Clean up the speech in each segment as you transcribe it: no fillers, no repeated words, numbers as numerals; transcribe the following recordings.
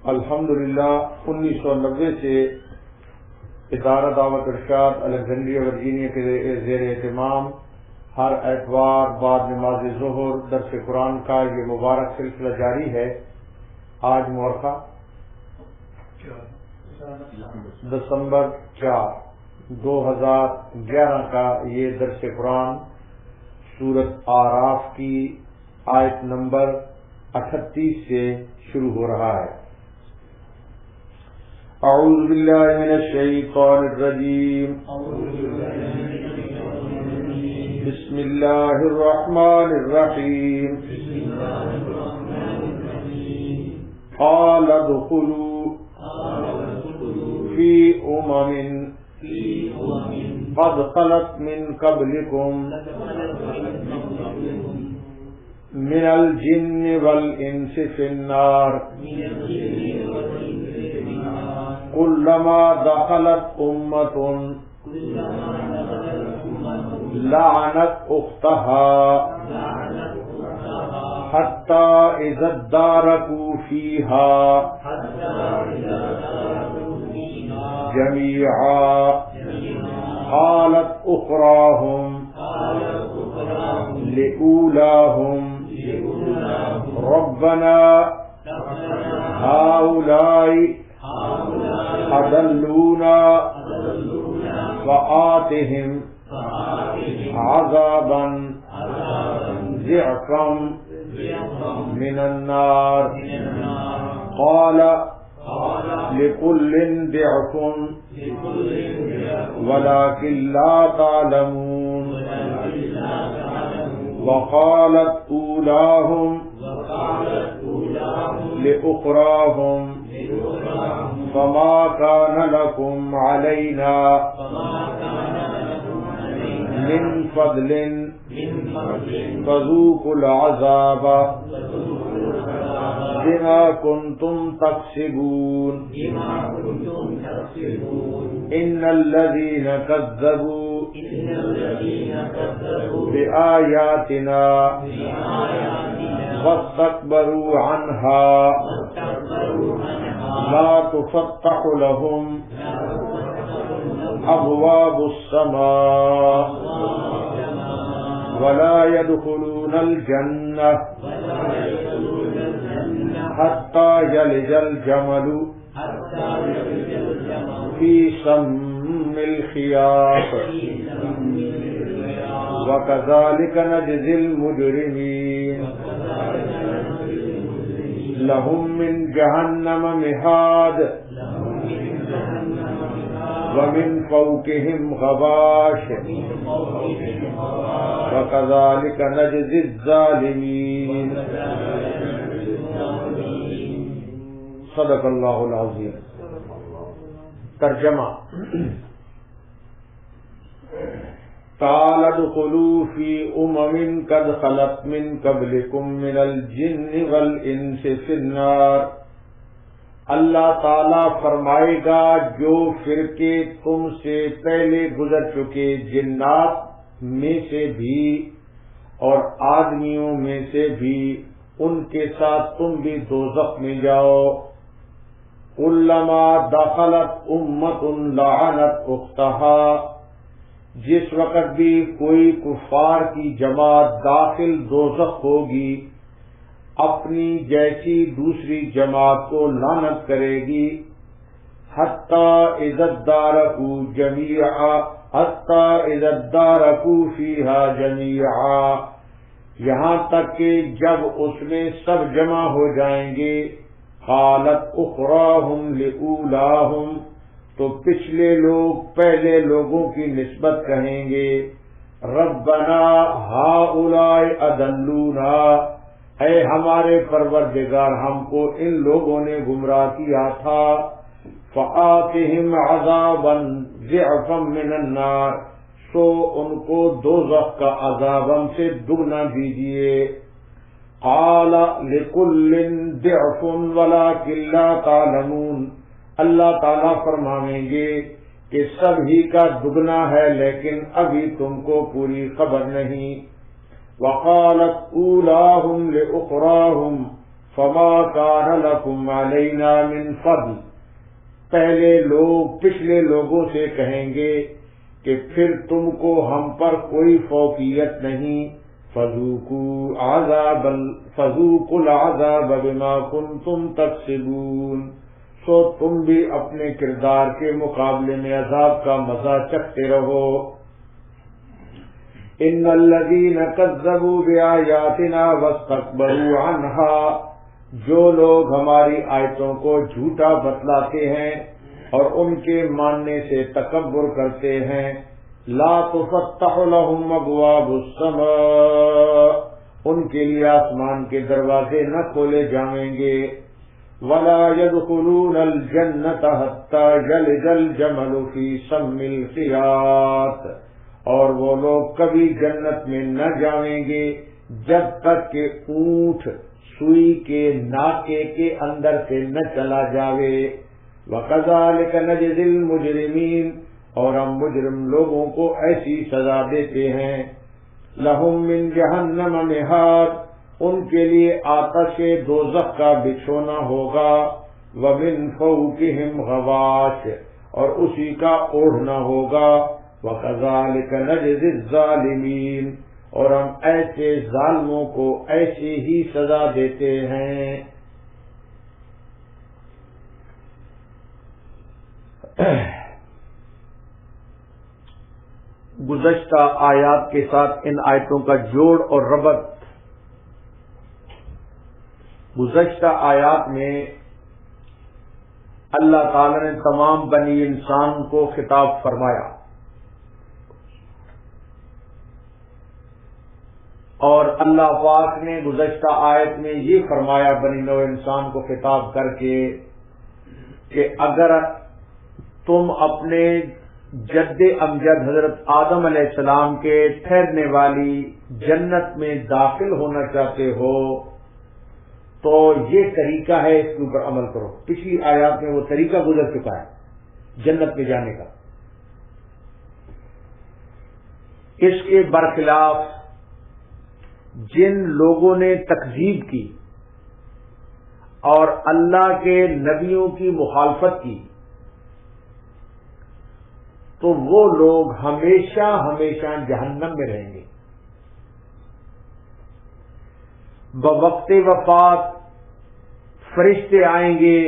الحمدللہ 1990 سے ادارہ دعوت ارشاد الیگزینڈریا ورجینیا کے زیر اہتمام ہر اتوار بعد نماز ظہر درس قرآن کا یہ مبارک سلسلہ جاری ہے۔ آج مورخہ دسمبر 4 2011 کا یہ درس قرآن سورۃ اعراف کی آیت نمبر 38 سے شروع ہو رہا ہے۔ اعوذ باللہ من الشیطان الرجیم، بسم اللہ الرحمن الرحیم، قال ادخلوا فی قد خلت من قبلکم من الجن والانس فی النار كلما دخلت أمة لعنت أختها حتى إذا اداركوا فيها جميعا قالت أخراهم لأولاهم ربنا هؤلاء أضلونا فآتهم عذابا ضعفا من النار قال لكل ضعف ولكن لا تعلمون وقالت أولاهم لأخراهم فما كان لكم علينا من فضل فذوقوا العذاب بما كنتم تكسبون إن الذين كذبوا بآياتنا واستكبروا عنها لا تفتح لهم أبواب السماء ولا يدخلون الجنة حتى يلج الجمل في سم الخياط وكذلك نجزي المجرمين لهم من جهنم مهاد ومن فوقهم غواش وكذلك نجزي الظالمين صدق اللہ العظیم۔ ترجمہ: قال ادخلوا في قد خلت من قبلكم من الجن والانس في النار۔ اللہ تعالی فرمائے گا جو فرقے تم سے پہلے گزر چکے جنات میں سے بھی اور آدمیوں میں سے بھی، ان کے ساتھ تم بھی دوزخ میں جاؤ۔ کلما دخلت امۃ لعنت اختها، جس وقت بھی کوئی کفار کی جماعت داخل دوزخ ہوگی اپنی جیسی دوسری جماعت کو لعنت کرے گی۔ حتی اذا ادارکوا جمیعا، حتی اذا ادارکوا فیہا جمیعا، یہاں تک کہ جب اس میں سب جمع ہو جائیں گے۔ قالت اخراہم لأولاہم، تو پچھلے لوگ پہلے لوگوں کی نسبت کہیں گے، ربنا ہؤلاء اضلونا، اے ہمارے پروردگار ہم کو ان لوگوں نے گمراہ کیا تھا۔ فآتہم عذابا ضعفا من النار، سو ان کو دوزخ کا عذاب ہم سے دگنا دیجیے۔ قال لکل ضعف ولکن لا تعلمون، اللہ تعالیٰ فرمائیں گے کہ سب ہی کا دگنا ہے لیکن ابھی تم کو پوری خبر نہیں۔ وقالت اولاہم لأخراہم، فما کان لکم علینا من فضل، پچھلے لوگوں سے کہیں گے کہ پھر تم کو ہم پر کوئی فوقیت نہیں، فذوقوا العذاب بما کنتم تکسبون، سو تم بھی اپنے کردار کے مقابلے میں عذاب کا مزہ چکھتے رہو۔ ان الذین کذبوا بآیاتنا واستکبروا عنہا، جو لوگ ہماری آیتوں کو جھوٹا بتلاتے ہیں اور ان کے ماننے سے تکبر کرتے ہیں، لا تفتح لهم ابواب السماء، ان کے لیے آسمان کے دروازے نہ کھولے جائیں گے، ولا يدخلون الجنة حتى يلج الجمل في سم الخياط، اور وہ لوگ کبھی جنت میں نہ جائیں گے جب تک کہ اونٹ سوئی کے ناکے کے اندر سے نہ چلا جاوے۔ وَكَذَلِكَ نَجْزِي الْمُجْرِمِينَ، اور ہم مجرم لوگوں کو ایسی سزا دیتے ہیں۔ لَهُم مِّن جَهَنَّمَ مِہَادٌ، ان کے لیے آتش دوزخ کا بچھونا ہوگا، وَمِن فَوْقِهِمْ غَوَاشٍ، اور اسی کا اوڑھنا ہوگا، وَكَذَلِكَ نَجْزِي الظَّالِمِينَ، اور ہم ایسے ظالموں کو ایسی ہی سزا دیتے ہیں۔ گزشتہ آیات کے ساتھ ان آیتوں کا جوڑ اور ربط۔ گزشتہ آیات میں اللہ تعالی نے تمام بنی انسان کو خطاب فرمایا، اور اللہ پاک نے گزشتہ آیت میں یہ فرمایا بنی نوع انسان کو خطاب کر کے کہ اگر تم اپنے جد امجد حضرت آدم علیہ السلام کے ٹھہرنے والی جنت میں داخل ہونا چاہتے ہو تو یہ طریقہ ہے، اس کے اوپر عمل کرو۔ پچھلی آیات میں وہ طریقہ گزر چکا ہے جنت میں جانے کا۔ اس کے برخلاف جن لوگوں نے تکذیب کی اور اللہ کے نبیوں کی مخالفت کی تو وہ لوگ ہمیشہ ہمیشہ جہنم میں رہیں گے۔ بوقت وفات فرشتے آئیں گے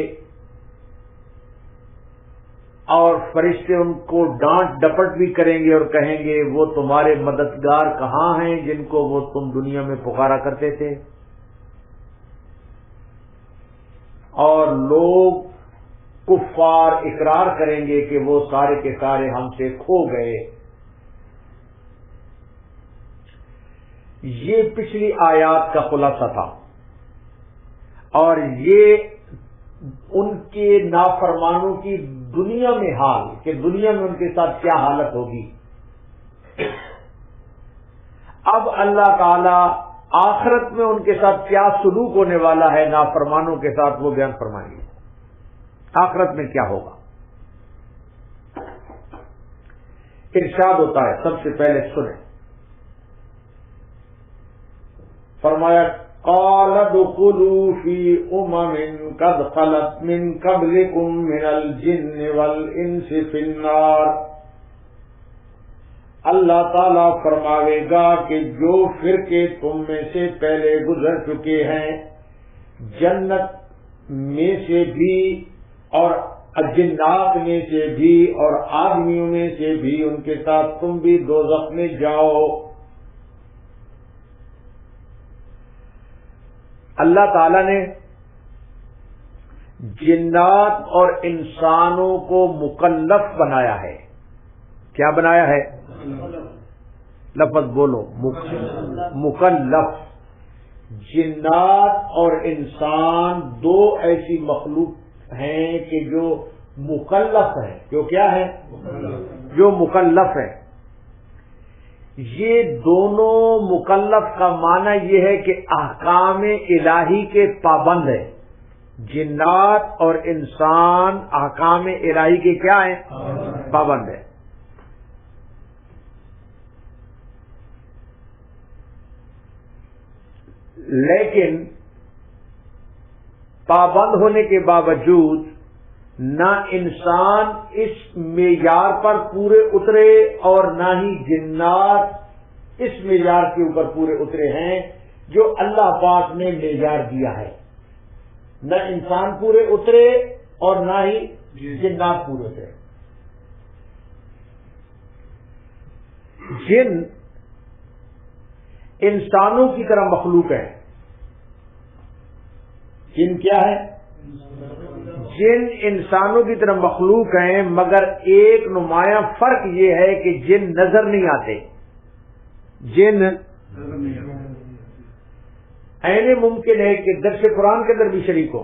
اور فرشتے ان کو ڈانٹ ڈپٹ بھی کریں گے اور کہیں گے وہ تمہارے مددگار کہاں ہیں جن کو وہ تم دنیا میں پکارا کرتے تھے، اور لوگ کفار اقرار کریں گے کہ وہ سارے کے سارے ہم سے کھو گئے۔ یہ پچھلی آیات کا خلاصہ تھا، اور یہ ان کے نافرمانوں کی دنیا میں حال کہ دنیا میں ان کے ساتھ کیا حالت ہوگی۔ اب اللہ تعالی آخرت میں ان کے ساتھ کیا سلوک ہونے والا ہے نافرمانوں کے ساتھ وہ بیان فرمائیں گے، آخرت میں کیا ہوگا۔ ارشاد ہوتا ہے، سب سے پہلے سنیں، فرمایا قال ادخلوا في قد خلت من قبلكم من الجن والانس في النار، اللہ تعالیٰ فرماوے گا کہ جو فرقے تم میں سے پہلے گزر چکے ہیں جنت میں سے بھی اور جنات میں سے بھی اور آدمیوں میں سے بھی، ان کے ساتھ تم بھی دوزخ میں جاؤ۔ اللہ تعالی نے جنات اور انسانوں کو مکلف بنایا ہے۔ کیا بنایا ہے؟ لفظ بولو، مکلف۔ جنات اور انسان دو ایسی مخلوق ہیں کہ جو مکلف ہیں، جو کیا ہے؟ جو مکلف ہیں۔ یہ دونوں مکلف کا معنی یہ ہے کہ احکام الہی کے پابند ہیں۔ جنات اور انسان احکام الہی کے کیا ہیں؟ پابند ہیں۔ لیکن پابند ہونے کے باوجود نہ انسان اس معیار پر پورے اترے اور نہ ہی جنات اس معیار کے اوپر پورے اترے ہیں جو اللہ پاک نے معیار دیا ہے. نہ انسان پورے اترے اور نہ ہی جنات پورے اترے. جن انسانوں کی طرح مخلوق ہے. جن کیا ہے؟ جن انسانوں کی طرح مخلوق ہیں، مگر ایک نمایاں فرق یہ ہے کہ جن نظر نہیں آتے. جن ایسے ممکن ہے کہ درس قرآن کے اندر بھی شریک ہو،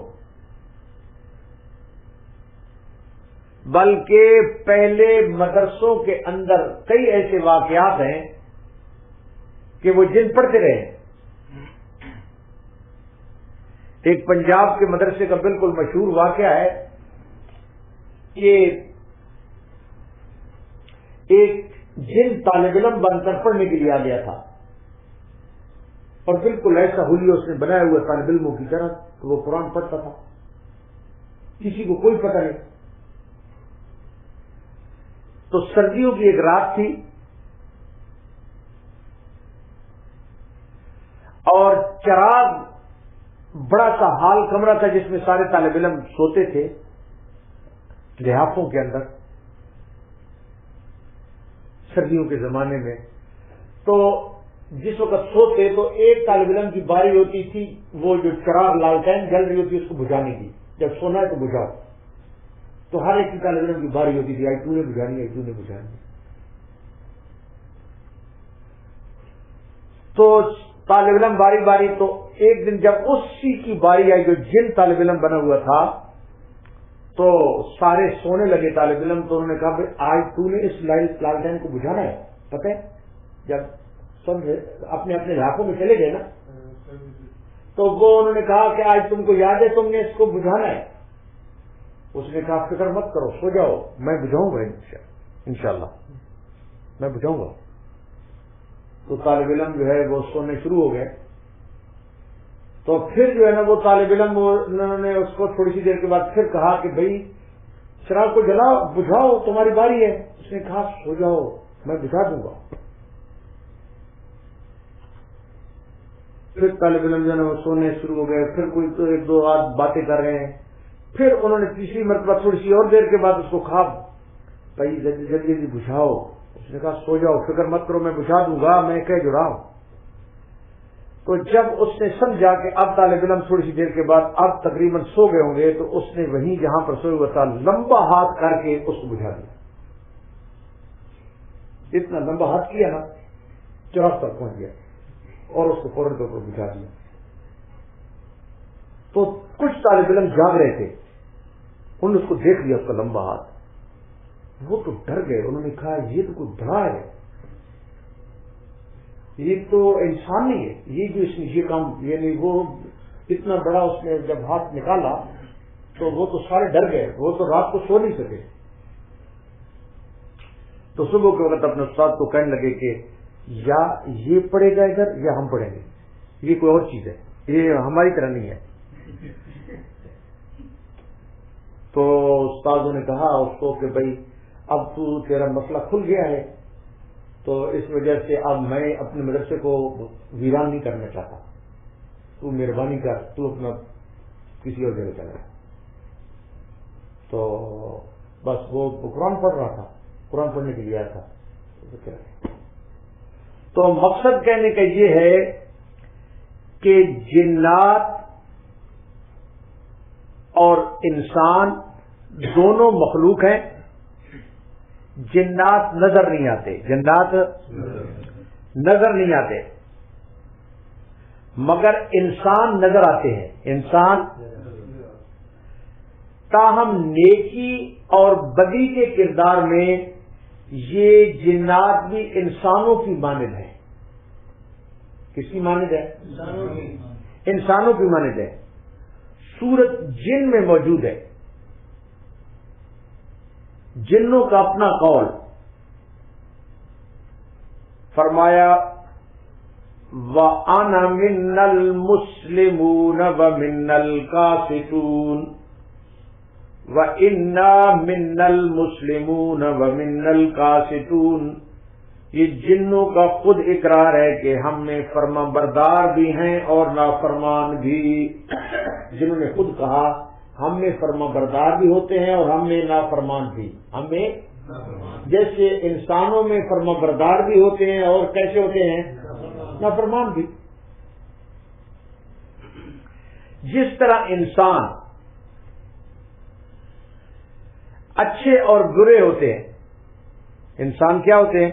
بلکہ پہلے مدرسوں کے اندر کئی ایسے واقعات ہیں کہ وہ جن پڑھتے رہے. ایک پنجاب کے مدرسے کا بالکل مشہور واقعہ ہے کہ ایک جن طالب علم بن کر پڑھنے کے لیے آ گیا تھا، اور بالکل ایسا حلیہ اس نے بنایا ہوا طالب علموں کی طرح کہ وہ قرآن پڑھتا تھا، کسی کو کوئی پتہ نہیں. تو سردیوں کی ایک رات تھی اور چراغ بڑا سا ہال کمرہ تھا جس میں سارے طالب علم سوتے تھے لحافوں کے اندر سردیوں کے زمانے میں. تو جس وقت سوتے تو ایک طالب علم کی باری ہوتی تھی وہ جو چراغ لالٹین جل رہی ہوتی اس کو بجھانے کی. جب سونا ہے تو بجھاؤ. تو ہر ایک کی طالب علم کی باری ہوتی تھی، آئی تو نے بجھانی، آئی تو نے بجھانی. تو طالب علم باری باری. تو ایک دن جب اسی کی باری آئی جو جن طالب علم بنا ہوا تھا تو سارے سونے لگے طالب علم. تو انہوں نے کہا بھائی آج تو نے اس لالٹین کو بجھانا ہے. پتہ ہے جب سن رہے اپنے اپنے علاقوں میں چلے گئے نا، تو وہ انہوں نے کہا کہ آج تم کو یاد ہے تم نے اس کو بجھانا ہے. اس نے کہا فکر مت کرو، سو جاؤ، میں بجھاؤں گا انشاءاللہ میں بجھاؤں گا. تو طالب علم جو ہے وہ سونے شروع ہو گئے. تو پھر جو ہے نا وہ طالب علم انہوں نے اس کو تھوڑی سی دیر کے بعد پھر کہا کہ بھائی چراغ کو جلاؤ، بجھاؤ، تمہاری باری ہے. اس نے کہا سو جاؤ، میں بجھا دوں گا. پھر طالب علم جو ہے نا وہ سونے شروع ہو گئے. پھر کوئی تو ایک دو آدھ باتیں کر رہے ہیں. پھر انہوں نے تیسری مرتبہ تھوڑی سی اور دیر کے بعد اس کو کہا بھائی جلدی جلدی جلدی بجھاؤ. اس نے کہا سو جاؤ، فکر مت کرو، میں بجھا دوں گا، میں کہہ جو رہا ہوں. تو جب اس نے سمجھا کہ اب طالب علم تھوڑی سی دیر کے بعد اب تقریباً سو گئے ہوں گے، تو اس نے وہیں جہاں پر سوئے ہوا تھا لمبا ہاتھ کر کے اس کو بجھا دیا. اتنا لمبا ہاتھ کیا نا چراغ تک پہنچ گیا اور اس کو فوراً طور پر بجھا دیا. تو کچھ طالب علم جاگ رہے تھے، انہوں نے اس کو دیکھ لیا اس کا لمبا ہاتھ. وہ تو ڈر گئے. انہوں نے کہا یہ تو کوئی بڑا ہے، یہ تو انسان نہیں ہے، یہ جو اس نے یہ کام، یعنی وہ اتنا بڑا اس نے جب ہاتھ نکالا تو وہ تو سارے ڈر گئے. وہ تو رات کو سو نہیں سکے. تو صبح کے وقت اپنے استاد کو کہنے لگے کہ یا یہ پڑے گا ادھر یا ہم پڑھیں گے، یہ کوئی اور چیز ہے، یہ ہماری طرح نہیں ہے. تو استادوں نے کہا اس کو کہ بھائی اب تو تیرا مسئلہ کھل گیا ہے، تو اس وجہ سے اب میں اپنے مدرسے کو ویران نہیں کرنا چاہتا، تو مہربانی کر، تو اپنا کسی اور جگہ چلا. تو بس وہ قرآن پڑھ رہا تھا، قرآن پڑھنے کے لیے آیا تھا. تو مقصد کہنے کا یہ ہے کہ جنات اور انسان دونوں مخلوق ہیں. جنات نظر نہیں آتے، جنات نظر نہیں آتے، مگر انسان نظر آتے ہیں. انسان تاہم نیکی اور بدی کے کردار میں یہ جنات بھی انسانوں کی مانند ہے. کس کی مانند ہے؟ انسانوں کی مانند ہے. صورت جن میں موجود ہے. جنوں کا اپنا قول، فرمایا وَأَنَا مِنَّ الْمُسْلِمُونَ وَمِنَّ الْقَاسِطُونَ وَإِنَّا مِنَّ الْمُسْلِمُونَ وَمِنَّ الْقَاسِطُونَ. یہ جنوں کا خود اقرار ہے کہ ہم میں فرما بردار بھی ہیں اور نافرمان بھی. جنہوں نے خود کہا ہم میں فرما بردار بھی ہوتے ہیں اور ہم میں نافرمان بھی. ہم میں جیسے انسانوں میں فرما بردار بھی ہوتے ہیں اور کیسے ہوتے ہیں نافرمان بھی. جس طرح انسان اچھے اور برے ہوتے ہیں. انسان کیا ہوتے ہیں؟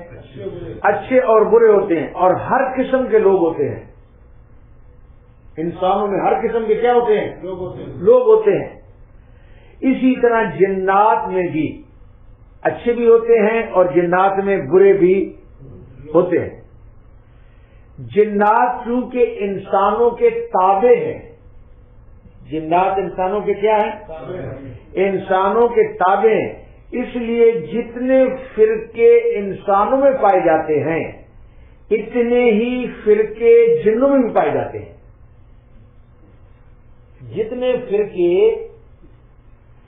اچھے اور برے ہوتے ہیں اور ہر قسم کے لوگ ہوتے ہیں. انسانوں میں ہر قسم کے کیا ہوتے ہیں؟ لوگ ہوتے ہیں. اسی طرح جنات میں بھی اچھے بھی ہوتے ہیں اور جنات میں برے بھی ہوتے ہیں. جنات چونکہ انسانوں کے تابع ہیں. جنات انسانوں کے کیا ہیں؟ انسانوں کے تابع ہیں. اس لیے جتنے فرقے انسانوں میں پائے جاتے ہیں اتنے ہی فرقے جنوں میں بھی پائے جاتے ہیں. جتنے فرقے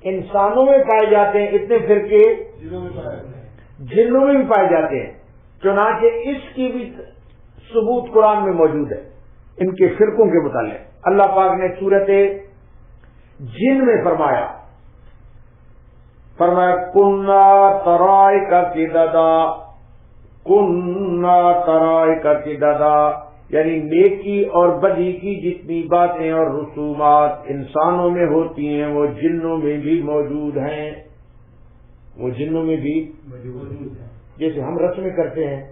انسانوں میں پائے جاتے ہیں اتنے فرقے جنوں میں بھی پائے جاتے ہیں. چنانچہ اس کی بھی ثبوت قرآن میں موجود ہے ان کے فرقوں کے متعلق. اللہ پاک نے سورت جن میں فرمایا کننا طرائق قددا. کننا طرائق قددا یعنی نیکی اور بدی کی جتنی باتیں اور رسومات انسانوں میں ہوتی ہیں وہ جنوں میں بھی موجود ہیں. وہ جنوں میں بھی موجود ہیں. جیسے ہم رسمیں کرتے ہیں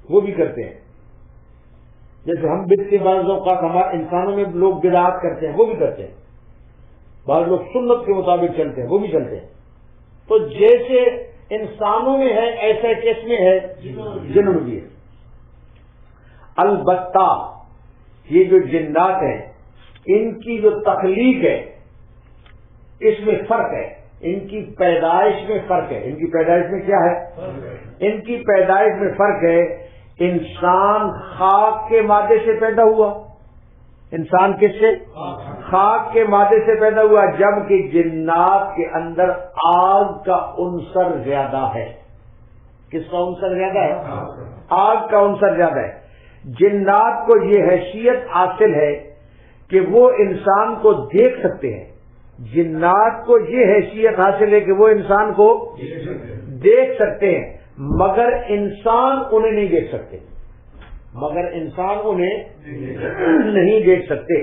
وہ بھی کرتے ہیں. جیسے ہم بدعت بعض اوقات ہمارے انسانوں میں لوگ بدعات کرتے ہیں وہ بھی کرتے ہیں. بعض لوگ سنت کے مطابق چلتے ہیں وہ بھی چلتے ہیں. تو جیسے انسانوں میں ہے ایسا کس میں ہے؟ جنوں میں بھی ہے. البتہ یہ جو جنات ہیں ان کی جو تخلیق ہے اس میں فرق ہے. ان کی پیدائش میں فرق ہے. ان کی پیدائش میں کیا ہے؟ ان کی پیدائش میں فرق ہے. انسان خاک کے مادے سے پیدا ہوا. انسان کس سے؟ خاک کے مادے سے پیدا ہوا. جبکہ جنات کے اندر آگ کا عنصر زیادہ ہے. کس کا عنصر زیادہ ہے؟ آگ کا عنصر زیادہ ہے. جنات کو یہ حیثیت حاصل ہے کہ وہ انسان کو دیکھ سکتے ہیں. جنات کو یہ حیثیت حاصل ہے کہ وہ انسان کو دیکھ سکتے ہیں مگر انسان انہیں نہیں دیکھ سکتے. مگر انسان انہیں نہیں دیکھ سکتے.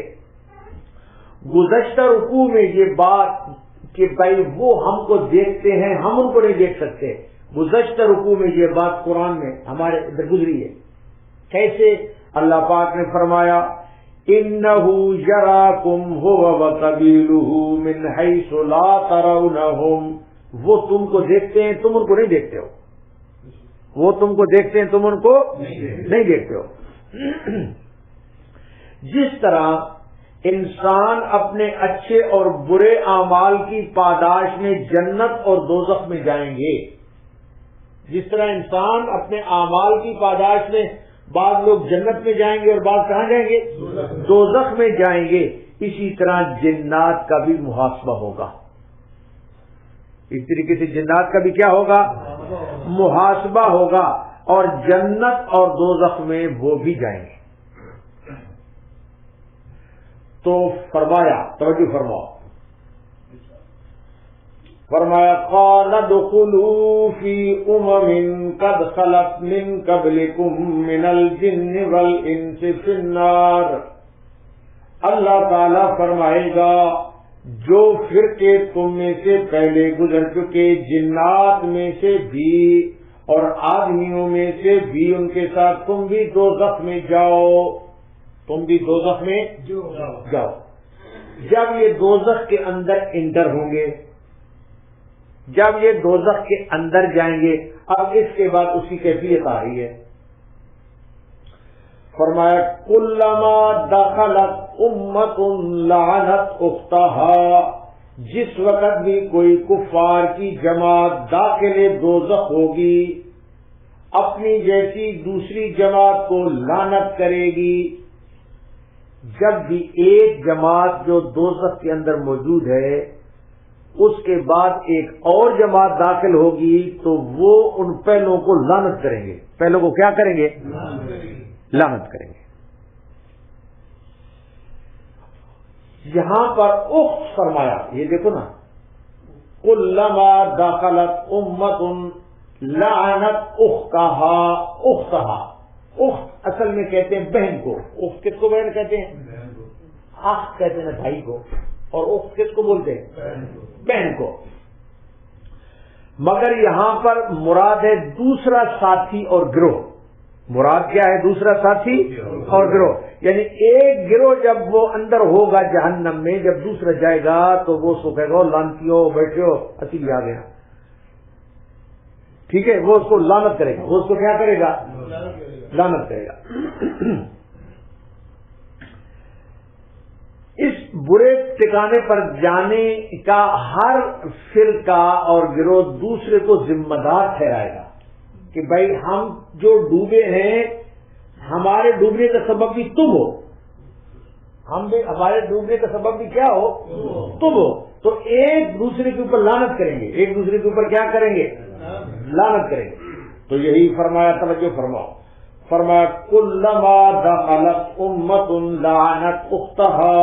گزشتہ رکوع میں یہ بات کہ بھائی وہ ہم کو دیکھتے ہیں ہم ان کو نہیں دیکھ سکتے. گزشتہ رکوع میں یہ بات قرآن میں ہمارے ادھر گزری ہے. کیسے؟ اللہ پاک نے فرمایا إِنَّهُ يَرَاكُمْ هُوَ وَقَبِيلُهُ مِنْ حَيْثُ لَا تَرَوْنَهُمْ. وہ تم کو دیکھتے ہیں تم ان کو نہیں دیکھتے ہو. وہ تم کو دیکھتے ہیں تم ان کو نہیں دیکھتے ہو. جس طرح انسان اپنے اچھے اور برے اعمال کی پاداش میں جنت اور دوزخ میں جائیں گے. جس طرح انسان اپنے اعمال کی پاداش میں بعض لوگ جنت میں جائیں گے اور بعض کہاں جائیں گے؟ دوزخ میں جائیں گے. اسی طرح جنات کا بھی محاسبہ ہوگا. اس طریقے سے جنات کا بھی کیا ہوگا؟ محاسبہ ہوگا اور جنت اور دوزخ میں وہ بھی جائیں گے. تو فرمایا توجہ فرمایا قال ادخلوا في قد خلت من قبلكم من الجن والانس في النار. اللہ تعالی فرمائے گا جو فرقے تم میں سے پہلے گزر چکے جنات میں سے بھی اور آدمیوں میں سے بھی ان کے ساتھ تم بھی دوزخ میں جاؤ. تم بھی دوزخ میں جاؤ. جب یہ دوزخ کے اندر انٹر ہوں گے جب یہ دوزخ کے اندر جائیں گے اب اس کے بعد اسی کیفیت آ رہی ہے. فرمایا کلما دخلت امت لعنت اختہا. جس وقت بھی کوئی کفار کی جماعت داخل دوزخ ہوگی اپنی جیسی دوسری جماعت کو لعنت کرے گی. جب بھی ایک جماعت جو دوزخ کے اندر موجود ہے اس کے بعد ایک اور جماعت داخل ہوگی تو وہ ان پہلوں کو لعنت کریں گے. پہلوں کو کیا کریں گے؟ لعنت کریں گے. یہاں پر اخت فرمایا، یہ دیکھو نا، کلما دخلت امت لعنت اختہا. اخت اصل میں کہتے ہیں بہن کو. اخت کس کو بہن کہتے ہیں؟ اخ کہتے ہیں بھائی کو. اور اخت کس کو بولتے ہیں؟ بہن کو. مگر یہاں پر مراد ہے دوسرا ساتھی اور گروہ. مراد کیا ہے؟ دوسرا ساتھی اور گروہ. یعنی ایک گروہ جب وہ اندر ہوگا جہنم میں، جب دوسرا جائے گا تو وہ سو کہے گا لانتیو بیٹھے ہو اسی بھی آ گیا. ٹھیک ہے، وہ اس کو لعنت کرے گا. وہ اس کو کیا کرے گا؟ لعنت کرے گا. اس برے ٹھکانے پر جانے کا ہر فرقہ اور گروہ دوسرے کو ذمہ دار ٹھہرائے گا کہ بھائی ہم جو ڈوبے ہیں ہمارے ڈوبنے کا سبب بھی تم ہو. ہم بھی ہمارے ڈوبنے کا سبب بھی کیا ہو؟ تم ہو. تو ایک دوسرے کے اوپر لعنت کریں گے. ایک دوسرے کے اوپر کیا کریں گے؟ لعنت کریں گے. تو یہی فرمایا، توجہ فرماؤ، فرمایا کلما دخلت امت لعنت اختہا.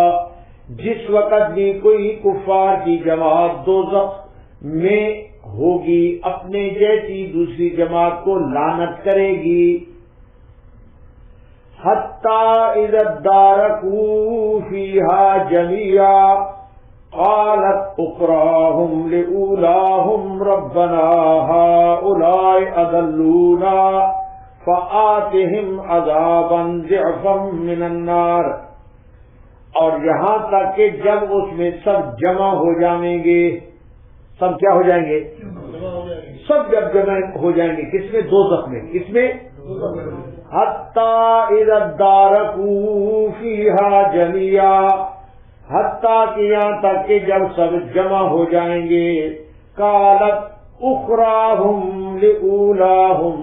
جس وقت بھی کوئی کفار کی جماعت دوزخ میں ہوگی اپنے جیسی دوسری جماعت کو لعنت کرے گی. حتی اذا ادارکوا فیہا جمیعا قالت اخراہم لأولاہم ربنا ہؤلاء اضلونا فآتہم عذابا ضعفا من النار. اور یہاں تک کہ جب اس میں سب جمع ہو جائیں گے، سب کیا ہو جائیں گے؟ سب جب جمع ہو جائیں گے کس میں؟ دوزخ میں. کس میں؟ حتی اذا ادارکوا فیہا جمیعا. حتیٰ کہ یہاں تک کہ جب سب جمع ہو جائیں گے، قالت اخراہم لأولاہم،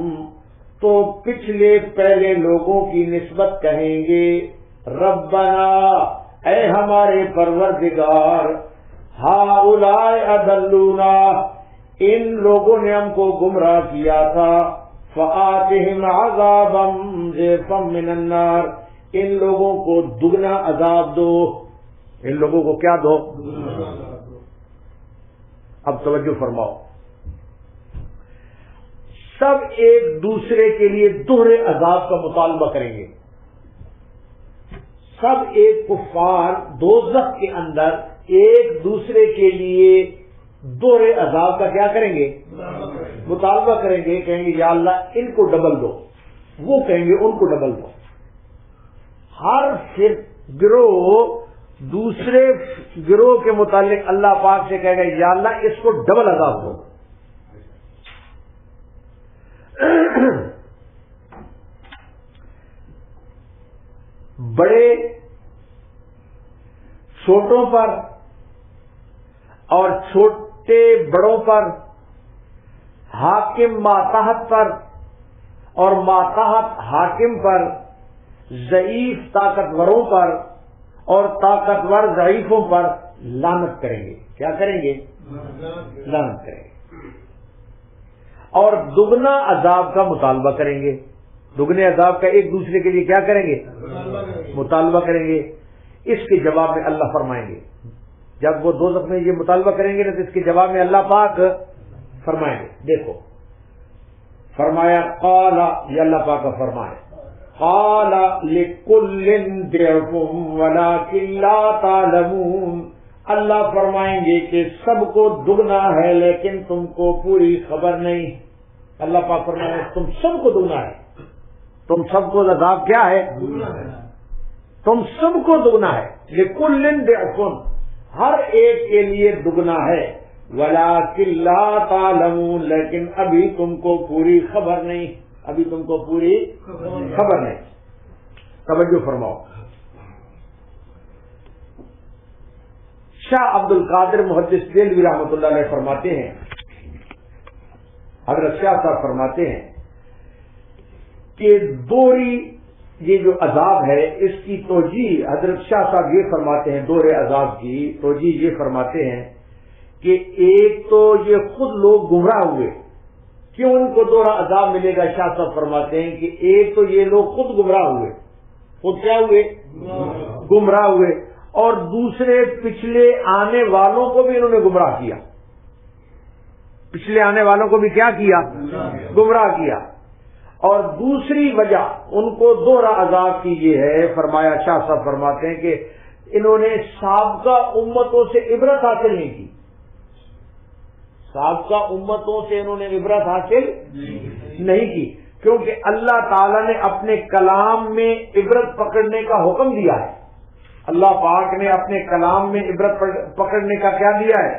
تو پچھلے پہلے لوگوں کی نسبت کہیں گے ربنا، اے ہمارے پروردگار، ہؤلاء اضلونا، ان لوگوں نے ہم کو گمراہ کیا تھا، فآتہم عذابا ضعفا من النار، ان لوگوں کو دگنا عذاب دو. ان لوگوں کو کیا دو؟ اب توجہ فرماؤ. سب ایک دوسرے کے لیے دوہرے عذاب کا مطالبہ کریں گے. سب ایک کفار دوزخ کے اندر ایک دوسرے کے لیے دوہرے عذاب کا کیا کریں گے؟ مطالبہ کریں گے. کہیں گے یا اللہ ان کو ڈبل دو. وہ کہیں گے ان کو ڈبل دو. ہر گروہ دوسرے گروہ کے متعلق اللہ پاک سے کہے گا یا اللہ اس کو ڈبل عذاب دو. بڑے چھوٹوں پر اور چھوٹے بڑوں پر، حاکم ماتحت پر اور ماتحت حاکم پر، ضعیف طاقتوروں پر اور طاقتور ضعیفوں پر لعنت کریں گے. کیا کریں گے؟ لعنت کریں گے. اور دگنا عذاب کا مطالبہ کریں گے. دگنے عذاب کا ایک دوسرے کے لیے کیا کریں گے؟ مطالبہ کریں گے. اس کے جواب میں اللہ فرمائیں گے، جب وہ دوزخ میں یہ مطالبہ کریں گے نا تو اس کے جواب میں اللہ پاک فرمائیں گے. دیکھو فرمایا قال، یہ اللہ پاک کا فرمایا، قال لکل ضعف ولکن لا تعلمون. اللہ فرمائیں گے کہ سب کو دگنا ہے لیکن تم کو پوری خبر نہیں. اللہ پاک فرمائیں گے تم سب کو دگنا ہے. تم سب کو عذاب کیا ہے؟ تم سب کو دگنا ہے. لکل ضعف، ہر ایک کے لیے دگنا ہے. ولکن لا تعلمون، لیکن ابھی تم کو پوری خبر نہیں. ابھی تم کو پوری خبر نہیں. توجہ فرماؤ. شاہ عبد القادر محدث دہلوی رحمۃ اللہ علیہ فرماتے ہیں، حضرت شاہ صاحب فرماتے ہیں کہ دوہری یہ جو عذاب ہے اس کی توجیہ حضرت شاہ صاحب یہ فرماتے ہیں، دوہرے عذاب کی توجیہ یہ فرماتے ہیں کہ ایک تو یہ خود لوگ گمراہ ہوئے، کیوں ان کو دوہرا عذاب ملے گا؟ شاہ صاحب فرماتے ہیں کہ ایک تو یہ لوگ خود گمراہ ہوئے، خود کیا ہوئے؟ گمراہ ہوئے، اور دوسرے پچھلے آنے والوں کو بھی انہوں نے گمراہ کیا، پچھلے آنے والوں کو بھی کیا کیا؟ گمراہ کیا۔ اور دوسری وجہ ان کو دوہرا عذاب کی یہ ہے، فرمایا شاہ صاحب فرماتے ہیں کہ انہوں نے سابقہ امتوں سے عبرت حاصل نہیں کی، سابقہ امتوں سے انہوں نے عبرت حاصل نہیں کی، کیونکہ اللہ تعالیٰ نے اپنے کلام میں عبرت پکڑنے کا حکم دیا ہے، اللہ پاک نے اپنے کلام میں عبرت پکڑنے کا کیا دیا ہے؟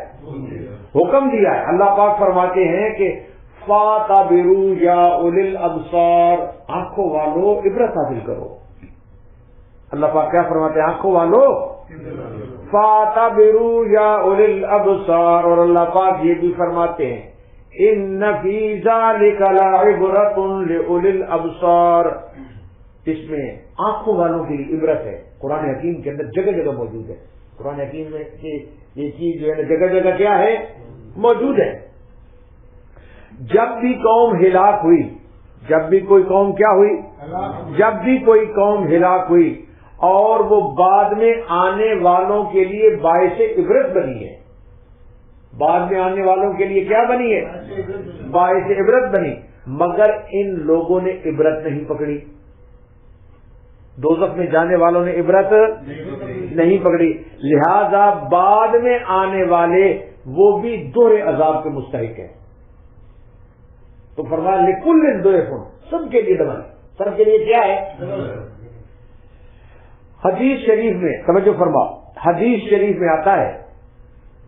حکم دیا ہے۔ اللہ پاک فرماتے ہیں کہ فَاتَبِرُوا يَا أُولِي الْأَبْصَارِ، آنکھوں والو عبرت حاصل کرو۔ اللہ پاک کیا فرماتے ہیں؟ آنکھوں والو فَاتَبِرُوا يَا أُولِي الْأَبْصَارِ، اور اللہ پاک یہ بھی فرماتے ہیں إِنَّ فِي ذَلِكَ لَعِبْرَةٌ لِأُولِي الْأَبْصَارِ، اس میں آنکھوں والوں کی عبرت ہے۔ قرآن حکیم کے اندر جگہ جگہ موجود ہے، قرآن حکیم میں یہ چیز جو ہے جگہ جگہ کیا ہے؟ موجود ہے۔ جب بھی قوم ہلاک ہوئی، جب بھی کوئی قوم کیا ہوئی؟ جب بھی کوئی قوم ہلاک ہوئی اور وہ بعد میں آنے والوں کے لیے باعث عبرت بنی ہے، بعد میں آنے والوں کے لیے کیا بنی ہے؟ باعث عبرت بنی، مگر ان لوگوں نے عبرت نہیں پکڑی، دوزخ میں جانے والوں نے عبرت نہیں پکڑی، لہذا بعد میں آنے والے وہ بھی دوہرے عذاب کے مستحق ہیں۔ تو فرمایا لِكُلٍّ ضِعْفٌ، سب کے لیے ڈبل، سب کے لیے کیا ہے؟ حدیث شریف میں توجہ فرما، حدیث شریف میں آتا ہے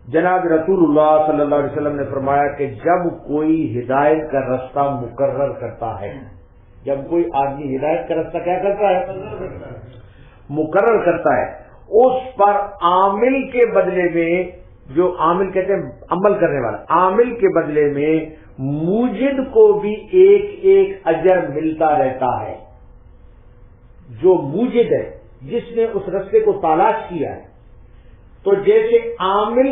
جناب رسول اللہ صلی اللہ علیہ وسلم نے فرمایا کہ جب کوئی ہدایت کا رستہ مقرر کرتا ہے، جب کوئی آدمی ہدایت کا رستہ کیا کرتا ہے؟ مقرر کرتا ہے، اس پر عامل کے بدلے میں، جو عامل کہتے ہیں عمل کرنے والا، عامل کے بدلے میں موجد کو بھی ایک ایک اجر ملتا رہتا ہے۔ جو موجد ہے، جس نے اس رستے کو تلاش کیا ہے، تو جیسے عامل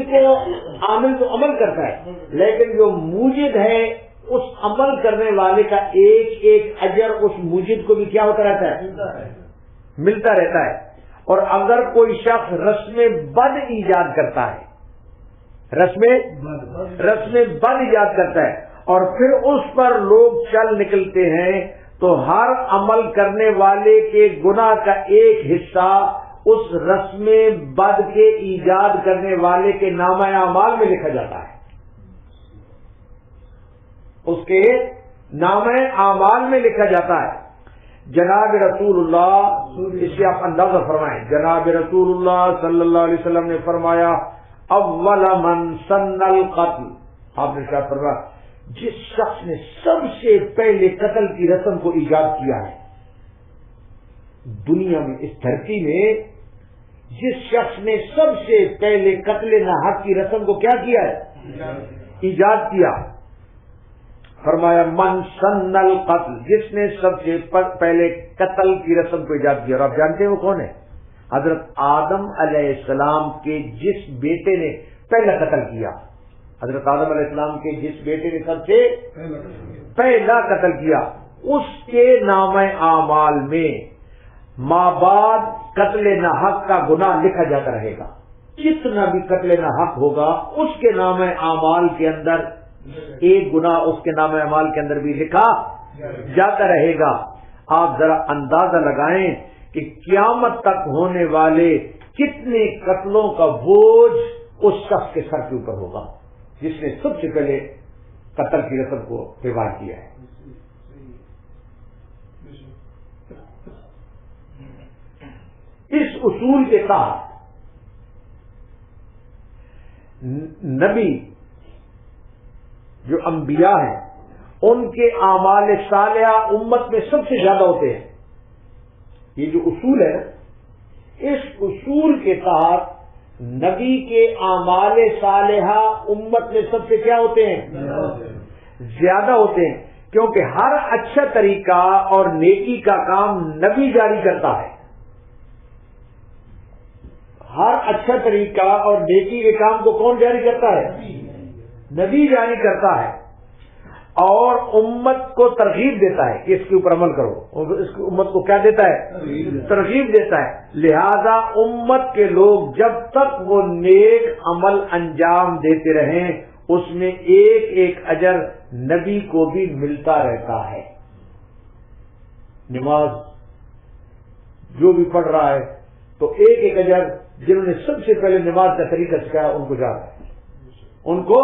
تو عمل کرتا ہے، لیکن جو موجد ہے اس عمل کرنے والے کا ایک ایک اجر اس موجد کو بھی کیا ہوتا رہتا ہے؟ ملتا رہتا ہے۔ اور اگر کوئی شخص رسم بد ایجاد کرتا ہے، رسم بد ایجاد کرتا ہے اور پھر اس پر لوگ چل نکلتے ہیں، تو ہر عمل کرنے والے کے گناہ کا ایک حصہ اس رسم بد کے ایجاد کرنے والے کے نامہ اعمال میں لکھا جاتا ہے، اس کے نامہ اعمال میں لکھا جاتا ہے۔ جناب رسول اللہ، اس سے آپ اندازہ فرمائیں، جناب رسول اللہ صلی اللہ علیہ وسلم نے فرمایا اول من سن القتل، آپ نے کیا فرمایا؟ جس شخص نے سب سے پہلے قتل کی رسم کو ایجاد کیا ہے دنیا میں، اس دھرتی میں جس شخص نے سب سے پہلے قتل ناحق کی رسم کو کیا کیا ہے؟ ایجاد کیا۔ فرمایا من سن القتل، جس نے سب سے پہلے قتل کی رسم کو ایجاد کیا، اور آپ جانتے ہیں وہ کون ہے؟ حضرت آدم علیہ السلام کے جس بیٹے نے پہلا قتل کیا، حضرت آدم علیہ السلام کے جس بیٹے نے سب سے پہلا قتل کیا، اس کے نام اعمال میں مابعد قتل ناحق کا گناہ لکھا جاتا رہے گا۔ جتنا بھی قتل ناحق ہوگا اس کے نام اعمال کے اندر ایک گناہ اس کے نام اعمال کے اندر بھی لکھا جاتا رہے گا۔ آپ ذرا اندازہ لگائیں کہ قیامت تک ہونے والے کتنے قتلوں کا بوجھ اس شخص کے سر کے اوپر ہوگا جس نے سب سے پہلے قتل کی رسم کو رواج کیا ہے۔ اس اصول کے تحت نبی جو انبیاء ہیں ان کے اعمال صالحہ امت میں سب سے زیادہ ہوتے ہیں۔ یہ جو اصول ہے، اس اصول کے تحت نبی کے اعمال صالحہ امت میں سب سے کیا ہوتے ہیں؟ زیادہ ہوتے ہیں، کیونکہ ہر اچھا طریقہ اور نیکی کا کام نبی جاری کرتا ہے. ہر اچھا طریقہ اور نیکی کے کام کو کون جاری کرتا ہے؟ نبی جاری کرتا ہے، اور امت کو ترغیب دیتا ہے کہ اس کے اوپر عمل کرو. اور اس کی امت کو کیا دیتا ہے؟ ترغیب دیتا ہے. لہذا امت کے لوگ جب تک وہ نیک عمل انجام دیتے رہیں اس میں ایک ایک اجر نبی کو بھی ملتا رہتا ہے. نماز جو بھی پڑھ رہا ہے تو ایک ایک اجر جنہوں نے سب سے پہلے نماز کا طریقہ سکھایا ان کو جاتا ہے، ان کو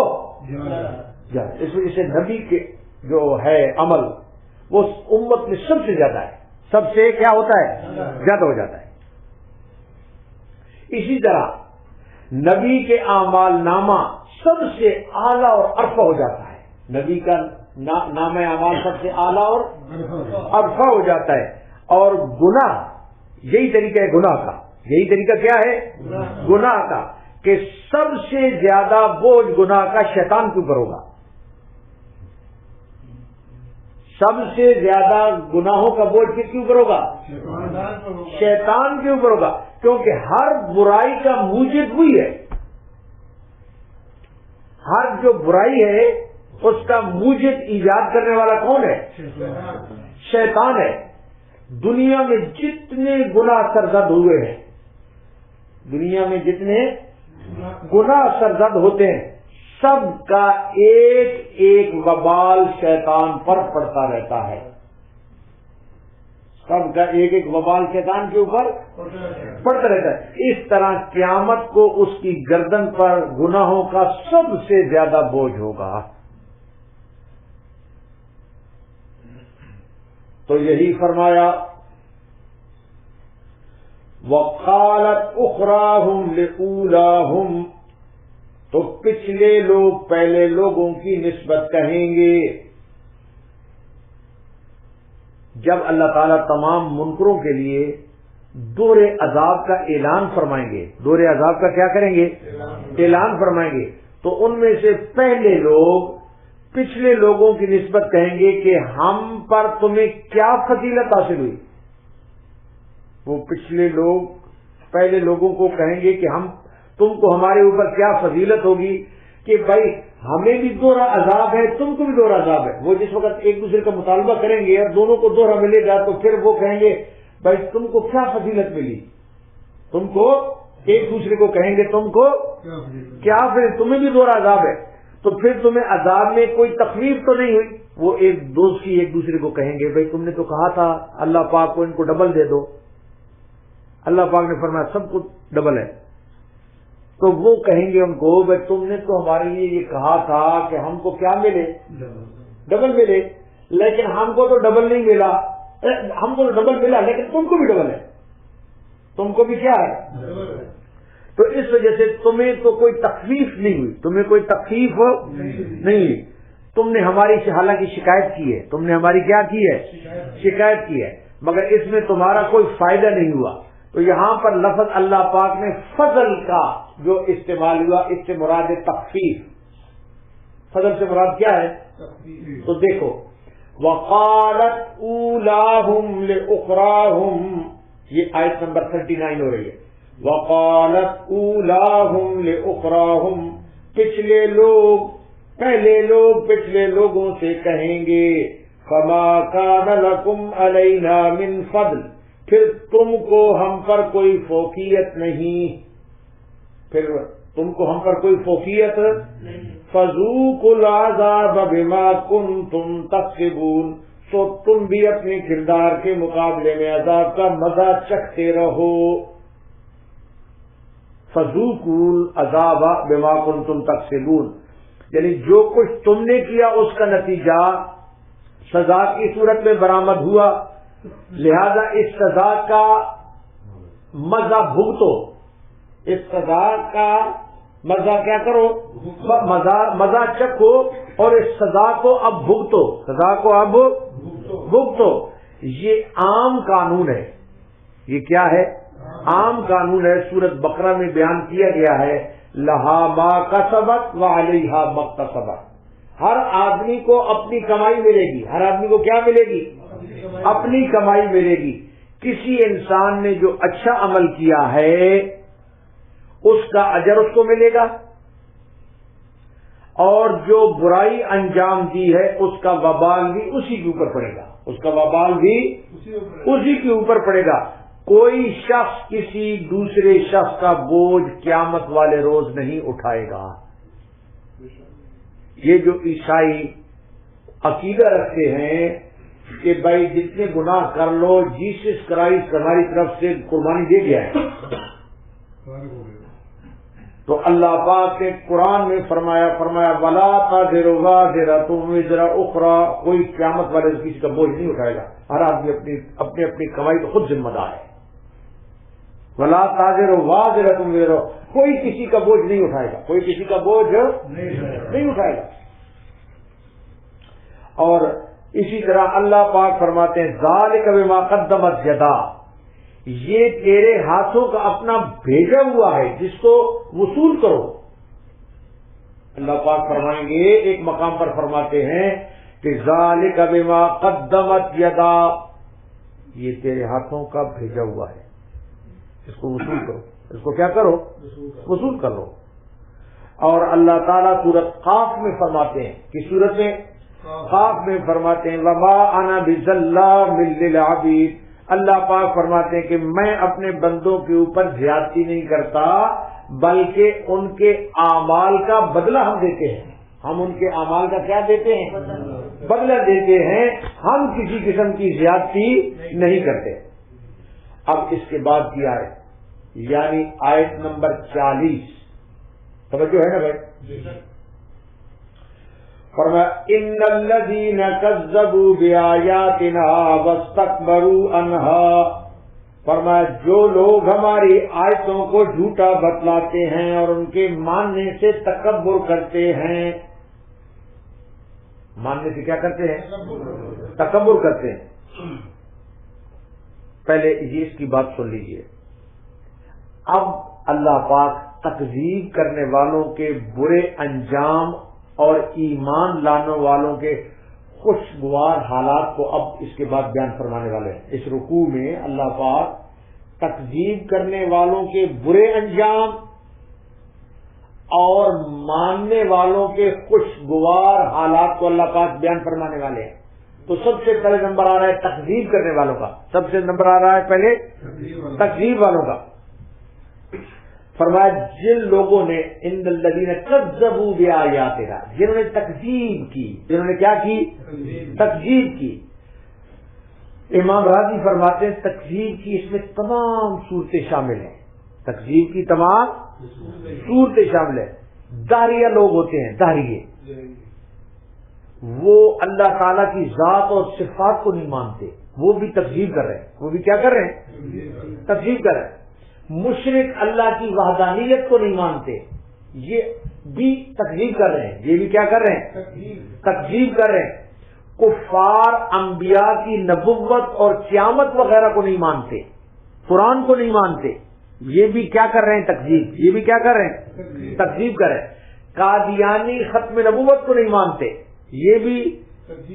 اس وجہ سے نبی کے جو ہے عمل وہ امت میں سب سے زیادہ ہے، سب سے کیا ہوتا ہے؟ زیادہ ہو جاتا ہے. اسی طرح نبی کے اعمال نامہ سب سے اعلیٰ اور عرفہ ہو جاتا ہے. نبی کا نام اعمال سب سے اعلیٰ اور عرفہ ہو جاتا ہے. اور گناہ، یہی طریقہ ہے گناہ کا، یہی طریقہ کیا ہے؟ گناہ کا، کہ سب سے زیادہ بوجھ گناہ کا شیطان کے اوپر ہوگا. سب سے زیادہ گناہوں کا بوجھ کس کے اوپر ہوگا؟ شیطان کے اوپر ہوگا، کیونکہ ہر برائی کا موجب وہی ہے. ہر جو برائی ہے اس کا موجب ایجاد کرنے والا کون ہے؟ شیطان ہے. دنیا میں جتنے گناہ سرزد ہوئے ہیں، دنیا میں جتنے گناہ سرزد ہوتے ہیں، سب کا ایک ایک وبال شیطان پر پڑتا رہتا ہے. سب کا ایک ایک وبال شیطان کے اوپر پڑتا رہتا ہے. اس طرح قیامت کو اس کی گردن پر گناہوں کا سب سے زیادہ بوجھ ہوگا. تو یہی فرمایا وقالت اخراہم لأولاہم، تو پچھلے لوگ پہلے لوگوں کی نسبت کہیں گے. جب اللہ تعالیٰ تمام منکروں کے لیے دور عذاب کا اعلان فرمائیں گے، دور عذاب کا کیا کریں گے؟ اعلان فرمائیں گے، تو ان میں سے پہلے لوگ پچھلے لوگوں کی نسبت کہیں گے کہ ہم پر تمہیں کیا فضیلت حاصل ہوئی. وہ پچھلے لوگ پہلے لوگوں کو کہیں گے کہ تم کو ہمارے اوپر کیا فضیلت ہوگی کہ بھائی ہمیں بھی دوہرا عذاب ہے، تم کو بھی دوہرا عذاب ہے. وہ جس وقت ایک دوسرے کا مطالبہ کریں گے اور دونوں کو دوہرا ملے گا تو پھر وہ کہیں گے بھائی تم کو کیا فضیلت ملی. تم کو ایک دوسرے کو کہیں گے تم کو کیا پھر تمہیں بھی دوہرا عذاب ہے، تو پھر تمہیں عذاب میں کوئی تکلیف تو نہیں ہوئی. وہ ایک دوستی ایک دوسرے کو کہیں گے بھائی تم نے تو کہا تھا اللہ پاک کو ان کو ڈبل دے دو. اللہ پاک نے فرمایا سب کو ڈبل ہے. تو وہ کہیں گے ان کو بھائی تم نے تو ہمارے لیے یہ کہا تھا کہ ہم کو کیا ملے؟ ڈبل ملے، لیکن ہم کو تو ڈبل نہیں ملا. ہم کو تو ڈبل ملا لیکن تم کو بھی ڈبل ہے، تم کو بھی کیا ہے؟ تو اس وجہ سے تمہیں تو کوئی تکلیف نہیں ہوئی، تمہیں کوئی تکلیف نہیں ہوئی. تم نے ہماری حالانکہ شکایت کی ہے، تم نے ہماری کیا کی ہے؟ شکایت کی ہے، مگر اس میں تمہارا کوئی فائدہ نہیں ہوا. تو یہاں پر لفظ اللہ پاک نے فضل کا جو استعمال ہوا اس سے مراد تخفیف. فضل سے مراد کیا ہے؟ تو دیکھو وقالت اولاہم لأخراہم، یہ آیت نمبر 39 ہو رہی ہے. وقالت اولاہم لأخراہم، پچھلے لوگ پہلے لوگ پچھلے لوگوں سے کہیں گے فما کان لکم علینا من فضل، پھر تم کو ہم پر کوئی فوقیت نہیں، پھر تم کو ہم پر کوئی فوقیت. فذوقوا العذاب بما کنتم تکسبون، تو تم بھی اپنے کردار کے مقابلے میں عذاب کا مزہ چکھتے رہو. فذوقوا العذاب بما کنتم تکسبون، یعنی جو کچھ تم نے کیا اس کا نتیجہ سزا کی صورت میں برآمد ہوا، لہذا اس سزا کا مزہ بھگتو، اس سزا کا مزہ کیا کرو؟ مزہ چکھو اور اس سزا کو اب بھگتو، سزا کو اب بھگتو. یہ عام قانون ہے. یہ کیا ہے؟ عام قانون ہے. سورۃ بقرہ میں بیان کیا گیا ہے لہا ما کسبت وعلیہا ما اکتسبت، ہر آدمی کو اپنی کمائی ملے گی. ہر آدمی کو کیا ملے گی؟ اپنی کمائی ملے گی. کسی انسان نے جو اچھا عمل کیا ہے اس کا اجر اس کو ملے گا، اور جو برائی انجام دی ہے اس کا وبال بھی اسی کے اوپر پڑے گا. اس کا وبال بھی اسی کے اوپر پڑے گا. کوئی شخص کسی دوسرے شخص کا بوجھ قیامت والے روز نہیں اٹھائے گا. یہ جو عیسائی عقیدہ رکھتے ہیں کہ بھائی جتنے گناہ کر لو، جیسس کرائسٹ ہماری طرف سے قربانی دے دیا ہے. تو اللہ پاک نے قرآن میں فرمایا وَلَا تَزِرُ وَازِرَةٌ وِزْرَ أُخْرَىٰ، کوئی قیامت والے کسی کا بوجھ نہیں اٹھائے گا. ہر آدمی اپنی کمائی تو خود ذمہ دار ہے. وَلَا تَزِرُ وَازِرَةٌ وِزْرَ، کوئی کسی کا بوجھ نہیں اٹھائے گا، کوئی کسی کا بوجھ نہیں اٹھائے گا. اور اسی طرح اللہ پاک فرماتے ہیں ذَلِكَ بِمَا قَدَّمَتْ يَدَاكَ، یہ تیرے ہاتھوں کا اپنا بھیجا ہوا ہے، جس کو وصول کرو. اللہ پاک فرمائیں گے، ایک مقام پر فرماتے ہیں کہ ذَلِكَ بِمَا قَدَّمَتْ يَدَاكَ، یہ تیرے ہاتھوں کا بھیجا ہوا ہے، اس کو وصول کرو. اس کو کیا کرو؟ وصول کرو. اور اللہ تعالیٰ سورۃ قاف میں فرماتے ہیں کہ سورۃ میں قاف میں فرماتے ہیں وَمَا أَنَا بِظَلَّامٍ لِّلْعَبِيدِ، اللہ پاک فرماتے ہیں کہ میں اپنے بندوں کے اوپر زیادتی نہیں کرتا، بلکہ ان کے اعمال کا بدلہ ہم دیتے ہیں. ہم ان کے اعمال کا کیا دیتے ہیں؟ بدلہ دیتے ہیں. ہم کسی قسم کی زیادتی نہیں کرتے. اب اس کے بعد کی آیت یعنی آیت نمبر 40 توجہ ہے نا بھائی؟ فرمایا ان الذین کذبوا بآیاتنا واستکبروا عنہا، فرمایا جو لوگ ہماری آیتوں کو جھوٹا بتلاتے ہیں اور ان کے ماننے سے تکبر کرتے ہیں. ماننے سے کیا کرتے ہیں؟ تکبر کرتے ہیں. پہلے یہ اس کی بات سن لیجئے. اب اللہ پاک تکذیب کرنے والوں کے برے انجام اور ایمان لانے والوں کے خوشگوار حالات کو اب اس کے بعد بیان فرمانے والے ہیں. اس رکوع میں اللہ پاک تکذیب کرنے والوں کے برے انجام اور ماننے والوں کے خوشگوار حالات کو اللہ پاک بیان فرمانے والے ہیں. تو سب سے پہلے نمبر آ رہا ہے تکذیب کرنے والوں کا. سب سے نمبر آ رہا ہے پہلے تکذیب والوں کا. فرمایا جن لوگوں نے ان الذین کذبوا بآیاتنا، جنہوں نے تکذیب کی، جنہوں نے کیا کی؟ تکذیب کی. امام راضی فرماتے ہیں تکذیب کی اس میں تمام صورتیں شامل ہیں. تکذیب کی تمام صورتیں شامل ہیں. داہریہ لوگ ہوتے ہیں، داہریے، وہ اللہ تعالیٰ کی ذات اور صفات کو نہیں مانتے، وہ بھی تکذیب کر رہے ہیں. وہ بھی کیا کر رہے ہیں؟ تکذیب کر رہے ہیں. مشرک اللہ کی وحدانیت کو نہیں مانتے، یہ بھی تکذیب کر رہے ہیں. یہ بھی کیا کر رہے ہیں؟ تکذیب کر رہے ہیں. کفار انبیاء کی نبوت اور قیامت وغیرہ کو نہیں مانتے، قرآن کو نہیں مانتے، یہ بھی کیا کر رہے ہیں؟ تکذیب. یہ بھی کیا کر رہے ہیں؟ تکذیب کر رہے ہیں. قادیانی ختم نبوت کو نہیں مانتے، یہ بھی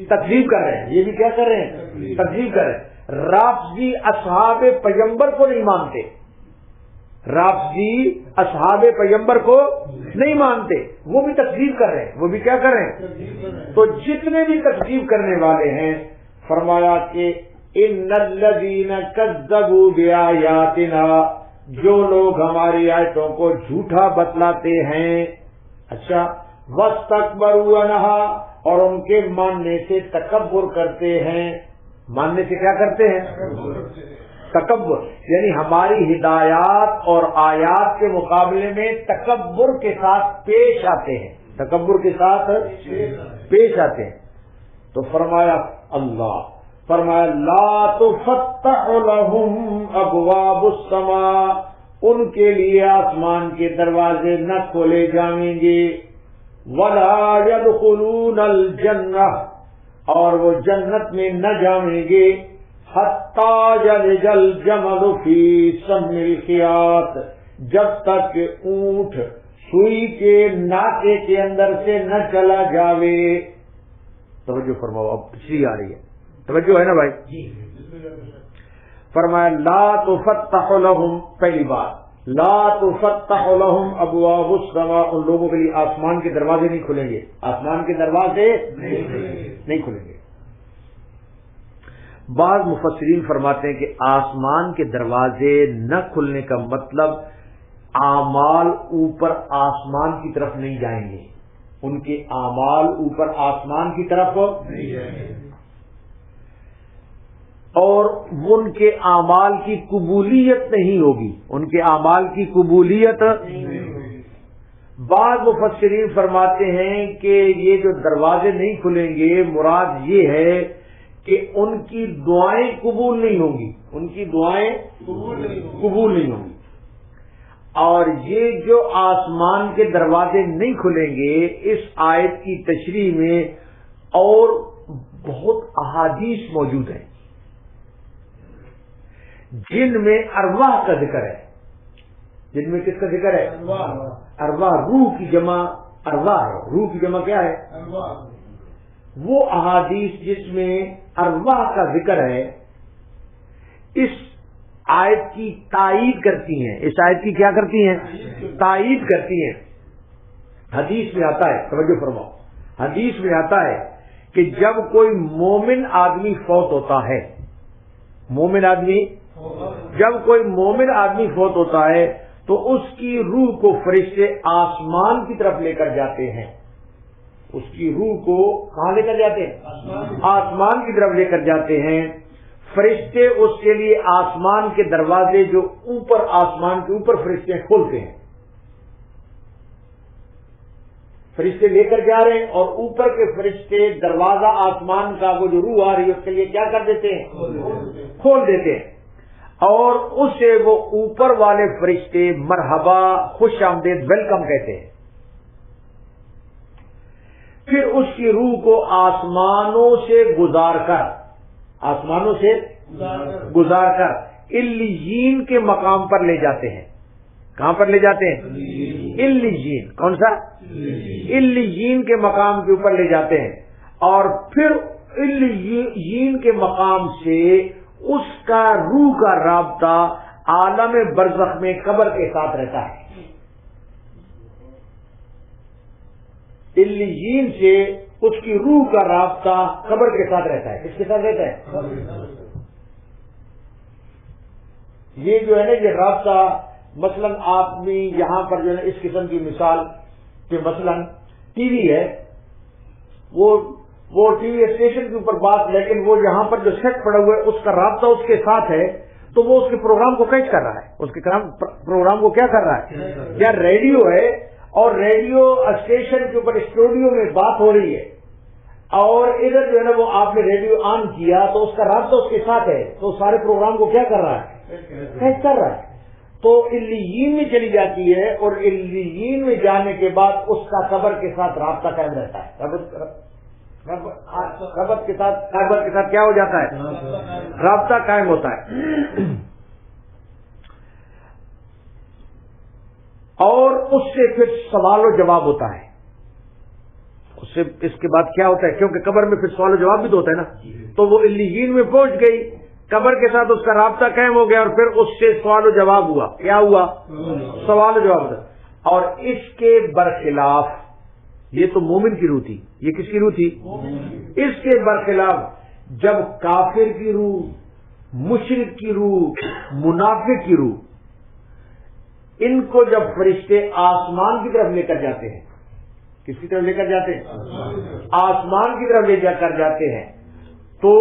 تکذیب کر رہے ہیں. یہ بھی کیا کر رہے ہیں؟ تکذیب کر رہے ہیں. رافضی اصحاب پیغمبر کو نہیں مانتے، رافضی اصحاب پیغمبر کو نہیں مانتے، وہ بھی تکذیب کر رہے ہیں. وہ بھی کیا کر رہے ہیں؟ تو جتنے بھی تکذیب کرنے والے ہیں فرمایا کہ ان الذین کذبوا بآیاتنا، جو لوگ ہماری آیتوں کو جھوٹا بتلاتے ہیں. اچھا، واستکبروا عنہا، اور ان کے ماننے سے تکبر کرتے ہیں. ماننے سے کیا کرتے ہیں؟ تکبر، یعنی ہماری ہدایات اور آیات کے مقابلے میں تکبر کے ساتھ پیش آتے ہیں. تکبر کے ساتھ پیش آتے ہیں. تو فرمایا اللہ فرمایا لا تفتح لهم ابواب السماء، ان کے لیے آسمان کے دروازے نہ کھولے جائیں گے. ولا يدخلون الجنہ، اور وہ جنت میں نہ جائیں گے. حتی یلج الجمل فی سم الخیاط، جب تک کہ اونٹ سوئی کے ناکے کے اندر سے نہ چلا جاوے. توجہ فرماؤ، اب پچھلی آ رہی ہے، توجہ ہے نا بھائی. فرمایا لا تفتح لهم، پہلی بات لا تفتح لهم ابواب السماء، ان لوگوں کے لیے آسمان کے دروازے نہیں کھلیں گے، آسمان کے دروازے نہیں کھلیں گے. بعض مفسرین فرماتے ہیں کہ آسمان کے دروازے نہ کھلنے کا مطلب اعمال اوپر آسمان کی طرف نہیں جائیں گے، ان کے اعمال اوپر آسمان کی طرف نہیں جائیں گے، اور ان کے اعمال کی قبولیت نہیں ہوگی، ان کے اعمال کی قبولیت نہیں ہوگی. بعض مفسرین فرماتے ہیں کہ یہ جو دروازے نہیں کھلیں گے مراد یہ ہے کہ ان کی دعائیں قبول نہیں ہوں گی، ان کی دعائیں قبول نہیں ہوں گی. اور یہ جو آسمان کے دروازے نہیں کھلیں گے، اس آیت کی تشریح میں اور بہت احادیث موجود ہیں جن میں ارواح کا ذکر ہے. جن میں کس کا ذکر ہے؟ ارواح، روح کی جمع ارواح ہے. روح کی جمع کیا ہے؟ وہ احادیث جس میں ارواح کا ذکر ہے اس آیت کی تائید کرتی ہیں. اس آیت کی کیا کرتی ہیں؟ تائید کرتی ہیں. حدیث میں آتا ہے، توجہ فرماؤ، حدیث میں آتا ہے کہ جب کوئی مومن آدمی فوت ہوتا ہے، مومن آدمی جب کوئی مومن آدمی فوت ہوتا ہے تو اس کی روح کو فرشتے آسمان کی طرف لے کر جاتے ہیں. اس کی روح کو کہاں لے کر جاتے ہیں؟ آسمان کی طرف لے کر جاتے ہیں. فرشتے اس کے لیے آسمان کے دروازے جو اوپر آسمان کے اوپر فرشتے کھولتے ہیں. فرشتے لے کر جا رہے ہیں اور اوپر کے فرشتے دروازہ آسمان کا وہ جو روح آ رہی ہے اس کے لیے کیا کر دیتے ہیں؟ کھول دیتے ہیں. اور اسے وہ اوپر والے فرشتے مرحبا، خوش آمدید، ویلکم کہتے ہیں. پھر اس کی روح کو آسمانوں سے گزار کر علیین کے مقام پر لے جاتے ہیں. کہاں پر لے جاتے ہیں؟ علیین. کون سا؟ علیین کے مقام کے اوپر لے جاتے ہیں. اور پھر علیین کے مقام سے اس کا روح کا رابطہ عالم برزخ میں قبر کے ساتھ رہتا ہے. علیین سے اس کی روح کا رابطہ قبر کے ساتھ رہتا ہے. کس کے ساتھ رہتا ہے؟ یہ جو ہے نا یہ رابطہ، مثلا آپ بھی یہاں پر جو ہے اس قسم کی مثال کہ مثلا ٹی وی ہے، وہ ٹی وی اسٹیشن کے اوپر بات، لیکن وہ یہاں پر جو سیٹ پڑا ہوا ہے اس کا رابطہ اس کے ساتھ ہے تو وہ اس کے پروگرام کو کیچ کر رہا ہے. اس کے پروگرام کو کیا کر رہا ہے؟ یا ریڈیو ہے اور ریڈیو اسٹیشن کے اوپر اسٹوڈیو میں بات ہو رہی ہے اور ادھر جو ہے نا وہ آپ نے ریڈیو آن کیا تو اس کا رابطہ اس کے ساتھ ہے تو سارے پروگرام کو کیا کر رہا ہے؟ کیچ کر رہا ہے. تو علیین میں چلی جاتی ہے اور علیین میں جانے کے بعد اس کا قبر کے ساتھ رابطہ قائم رہتا ہے. قبر کے ساتھ کیا ہو جاتا ہے؟ رابطہ قائم ہوتا ہے. اور اس سے پھر سوال و جواب ہوتا ہے. اس سے اس کے بعد کیا ہوتا ہے؟ کیونکہ قبر میں پھر سوال و جواب بھی تو ہوتا ہے نا. تو وہ علیین میں پہنچ گئی، قبر کے ساتھ اس کا رابطہ قائم ہو گیا اور پھر اس سے سوال و جواب ہوا. کیا ہوا؟ سوال و جواب ہوا. اور اس کے برخلاف، یہ تو مومن کی روح تھی، یہ کس کی روح تھی؟ اس کے برخلاف جب کافر کی روح، مشرک کی روح، منافق کی روح، ان کو جب فرشتے آسمان کی طرف لے کر جاتے ہیں، کس کی طرف لے کر جاتے ہیں؟ آسمان کی طرف لے جا کر جاتے ہیں تو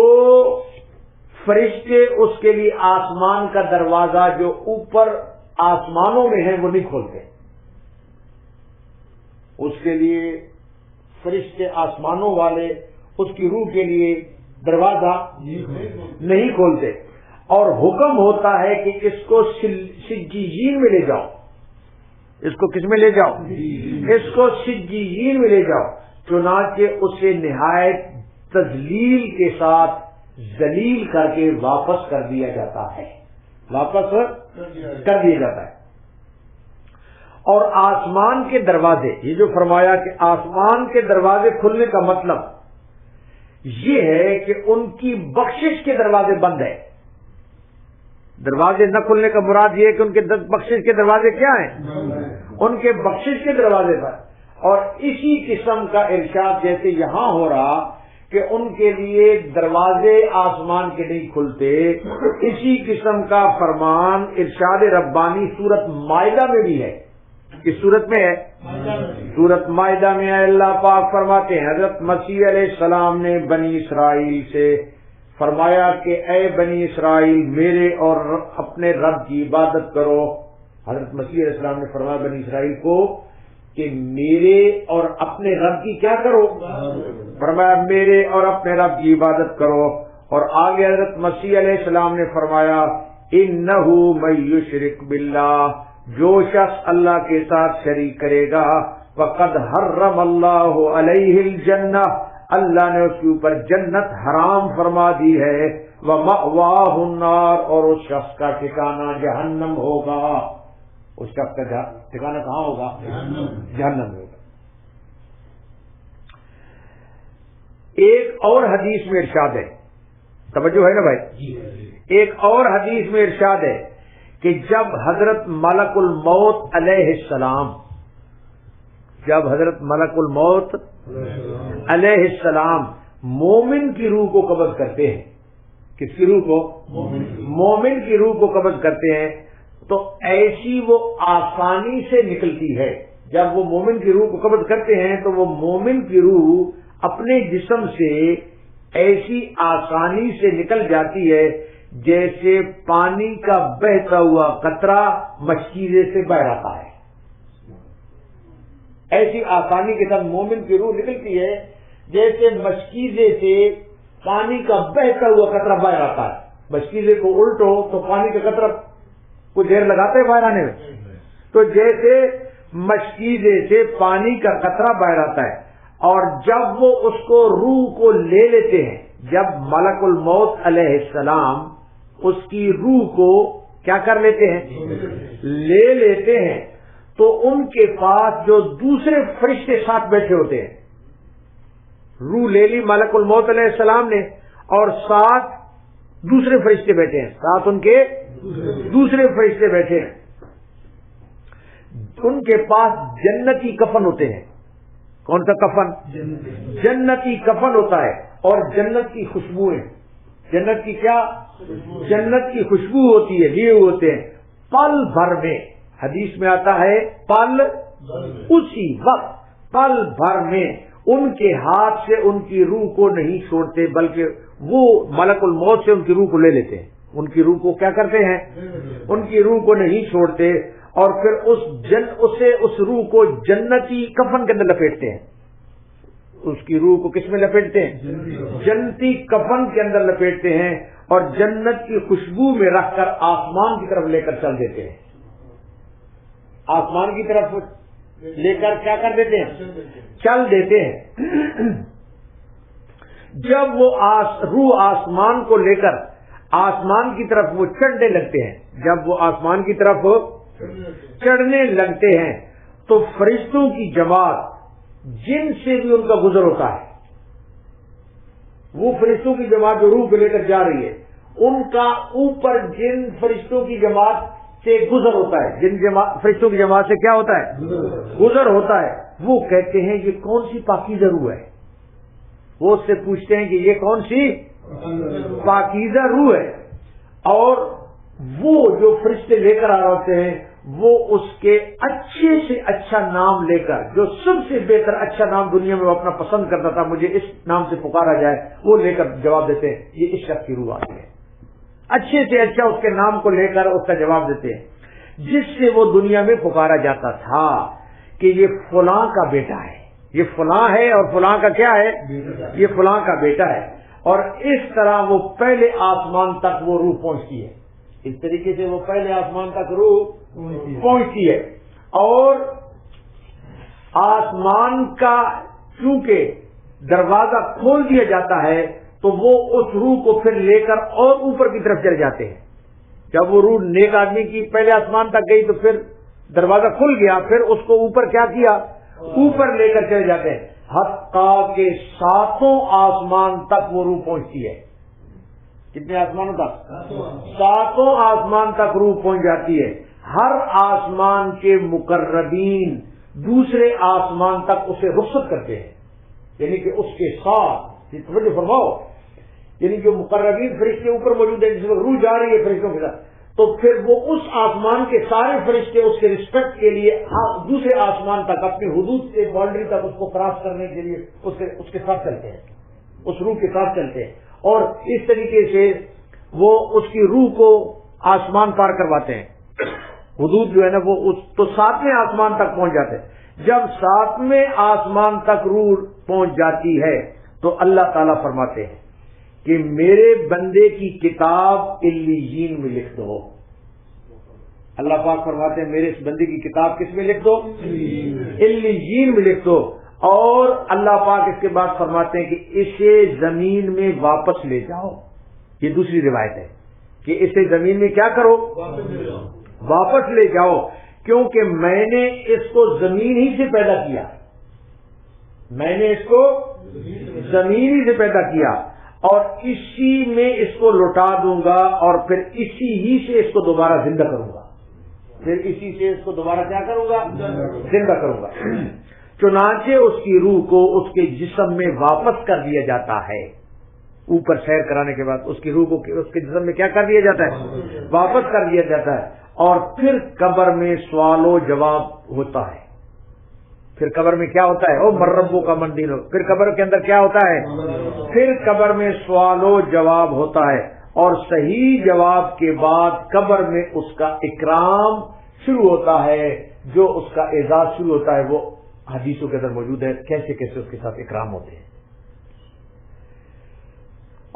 فرشتے اس کے لیے آسمان کا دروازہ جو اوپر آسمانوں میں ہے وہ نہیں کھولتے. اس کے لیے فرشتے آسمانوں والے اس کی روح کے لیے دروازہ نہیں کھولتے اور حکم ہوتا ہے کہ اس کو سجیین میں لے جاؤ. اس کو کس میں لے جاؤ؟ اس کو سجیین میں لے جاؤ. چنانچہ اسے نہایت تذلیل کے ساتھ ذلیل کر کے واپس کر دیا جاتا ہے. واپس کر دیا جاتا ہے. اور آسمان کے دروازے، یہ جو فرمایا کہ آسمان کے دروازے کھلنے کا مطلب یہ ہے کہ ان کی بخشش کے دروازے بند ہیں. دروازے نہ کھلنے کا مراد یہ ہے کہ ان کے بخشش کے دروازے کیا ہیں؟ ان کے بخشش کے دروازے پر. اور اسی قسم کا ارشاد جیسے یہاں ہو رہا کہ ان کے لیے دروازے آسمان کے نہیں کھلتے، اسی قسم کا فرمان ارشاد ربانی سورت مائدہ میں بھی ہے. کس سورت میں ہے؟ سورت مائدہ میں اللہ پاک فرماتے ہیں حضرت مسیح علیہ السلام نے بنی اسرائیل سے فرمایا کہ اے بنی اسرائیل میرے اور اپنے رب کی عبادت کرو. حضرت مسیح علیہ السلام نے فرمایا بنی اسرائیل کو کہ میرے اور اپنے رب کی کیا کرو؟ فرمایا میرے اور اپنے رب کی عبادت کرو. اور آگے حضرت مسیح علیہ السلام نے فرمایا انہ من یشرک باللہ، جو شخص اللہ کے ساتھ شریک کرے گا فقد حرم اللہ علیہ الجنہ، اللہ نے اس کے اوپر جنت حرام فرما دی ہے. ومأواہ النار، اور اس شخص کا ٹھکانہ جہنم ہوگا. اس شخص کا ٹھکانہ کہاں ہوگا؟ جہنم میں ہوگا. ایک اور حدیث میں ارشاد ہے، توجہ ہے نا بھائی، ایک اور حدیث میں ارشاد ہے کہ جب حضرت ملک الموت علیہ السلام، جب حضرت ملک الموت علیہ السلام مومن کی روح کو قبض کرتے ہیں، کس کی روح کو؟ مومن کی روح کو قبض کرتے ہیں، تو ایسی وہ آسانی سے نکلتی ہے. جب وہ مومن کی روح کو قبض کرتے ہیں تو وہ مومن کی روح اپنے جسم سے ایسی آسانی سے نکل جاتی ہے جیسے پانی کا بہتا ہوا قطرہ مشکیزے سے بہ رہا ہے. ایسی آسانی کے ساتھ مومن کی روح نکلتی ہے جیسے مشکیزے سے پانی کا بہتا ہوا قطرہ بہ رہا ہے. مشکیزے کو الٹو تو پانی کا قطرہ کچھ دیر لگاتے ہیں باہر آنے میں، تو جیسے مشکیزے سے پانی کا قطرہ بہ رہا ہے. اور جب وہ اس کو روح کو لے لیتے ہیں، جب ملک الموت علیہ السلام اس کی روح کو کیا کر لیتے ہیں؟ لے لیتے ہیں، تو ان کے پاس جو دوسرے فرشتے ساتھ بیٹھے ہوتے ہیں، روح لے لی ملک الموت علیہ السلام نے اور ساتھ دوسرے فرشتے بیٹھے ہیں، ساتھ ان کے دوسرے فرشتے بیٹھے ہیں. ان کے پاس جنتی کفن ہوتے ہیں. کون سا کفن؟ جنتی کفن ہوتا ہے. اور جنت کی خوشبوئیں، جنت کی کیا؟ جنت کی خوشبو ہوتی ہے، لیے ہوتے ہیں. پل بھر میں، حدیث میں آتا ہے پل، اسی وقت پل بھر میں ان کے ہاتھ سے ان کی روح کو نہیں چھوڑتے، بلکہ وہ ملک الموت سے ان کی روح کو لے لیتے ہیں. ان کی روح کو کیا کرتے ہیں؟ ان کی روح کو نہیں چھوڑتے، اور پھر اس روح کو جنتی کفن کے اندر لپیٹتے ہیں. اس کی روح کو کس میں لپیٹتے ہیں؟ جنتی کفن کے اندر لپیٹتے ہیں، اور جنت کی خوشبو میں رکھ کر آسمان کی طرف لے کر چل دیتے ہیں. آسمان کی طرف لے کر کیا کر دیتے ہیں؟ چل دیتے ہیں. جب وہ روح آسمان کو لے کر آسمان کی طرف وہ چڑھنے لگتے ہیں، جب وہ آسمان کی طرف چڑھنے لگتے ہیں تو فرشتوں کی جماعت جن سے بھی ان کا گزر ہوتا ہے، وہ فرشتوں کی جماعت جو روح کو لے کر جا رہی ہے، ان کا اوپر جن فرشتوں کی جماعت سے گزر ہوتا ہے، جن فرشتوں کی جماعت سے کیا ہوتا ہے؟ گزر ہوتا ہے. وہ کہتے ہیں یہ کون سی پاکیزہ روح ہے؟ وہ اس سے پوچھتے ہیں کہ یہ کون سی پاکیزہ روح ہے. اور وہ جو فرشتے لے کر آ رہے ہوتے ہیں وہ اس کے اچھے سے اچھا نام لے کر، جو سب سے بہتر اچھا نام دنیا میں وہ اپنا پسند کرتا تھا، مجھے اس نام سے پکارا جائے، وہ لے کر جواب دیتے ہیں یہ اس شخص کی روح آتی ہے. اچھے سے اچھا اس کے نام کو لے کر اس کا جواب دیتے ہیں، جس سے وہ دنیا میں پکارا جاتا تھا کہ یہ فلاں کا بیٹا ہے، یہ فلاں ہے، اور فلاں کا کیا ہے؟ یہ فلاں کا بیٹا ہے. اور اس طرح وہ پہلے آسمان تک وہ روح پہنچتی ہے. اس طریقے سے وہ پہلے آسمان تک روح پہنچتی ہے. اور آسمان کا چونکہ دروازہ کھول دیا جاتا ہے تو وہ اس روح کو پھر لے کر اور اوپر کی طرف چلے جاتے ہیں. جب وہ روح نیک آدمی کی پہلے آسمان تک گئی تو پھر دروازہ کھل گیا، پھر اس کو اوپر کیا کیا، اوپر لے کر چلے جاتے ہیں، حتیٰ کہ 7 آسمان تک وہ روح پہنچتی ہے۔ کتنے آسمانوں تک؟ 7 آسمان تک روح پہنچ جاتی ہے۔ ہر آسمان کے مقربین دوسرے آسمان تک اسے رخصت کرتے ہیں، یعنی کہ اس کے ساتھ، توجہ فرماؤ، یعنی جو مقربین فرشتے اوپر موجود ہیں، جس وقت روح جا رہی ہے فرشتوں کے ساتھ، تو پھر وہ اس آسمان کے سارے فرشتے اس کے رسپیکٹ کے لیے دوسرے آسمان تک، اپنی حدود سے باؤنڈری تک اس کو کراس کرنے کے لیے اس کے ساتھ چلتے ہیں، اس روح کے ساتھ چلتے ہیں، اور اس طریقے سے وہ اس کی روح کو آسمان پار کرواتے ہیں۔ حدود جو ہے نا وہ تو 7ویں آسمان تک پہنچ جاتے ہیں۔ جب 7ویں آسمان تک روح پہنچ جاتی ہے تو اللہ تعالیٰ فرماتے ہیں کہ میرے بندے کی کتاب علیین میں لکھ دو۔ اللہ پاک فرماتے ہیں میرے اس بندے کی کتاب کس میں لکھ دو؟ علیین میں لکھ دو۔ اور اللہ پاک اس کے بعد فرماتے ہیں کہ اسے زمین میں واپس لے جاؤ۔ یہ دوسری روایت ہے کہ اسے زمین میں کیا کرو؟ واپس لے جاؤ، کیونکہ میں نے اس کو زمین ہی سے پیدا کیا، میں نے اس کو زمین ہی سے پیدا کیا، اور اسی میں اس کو لوٹا دوں گا، اور پھر اسی ہی سے اس کو دوبارہ زندہ کروں گا، پھر اسی سے اس کو دوبارہ کیا کروں گا؟ زندہ کروں گا۔ چنانچہ اس کی روح کو اس کے جسم میں واپس کر دیا جاتا ہے۔ اوپر سیر کرانے کے بعد اس کی روح کو اس کے جسم میں کیا کر دیا جاتا ہے؟ واپس کر دیا جاتا ہے، اور پھر قبر میں سوال و جواب ہوتا ہے۔ پھر قبر میں کیا ہوتا ہے؟ او مربو کا مندینو، پھر قبر کے اندر کیا ہوتا ہے؟ پھر قبر میں سوال و جواب ہوتا ہے، اور صحیح جواب کے بعد قبر میں اس کا اکرام شروع ہوتا ہے، جو اس کا اعزاز شروع ہوتا ہے، وہ حدیثوں کے اندر موجود ہے، کیسے کیسے اس کے ساتھ اکرام ہوتے ہیں۔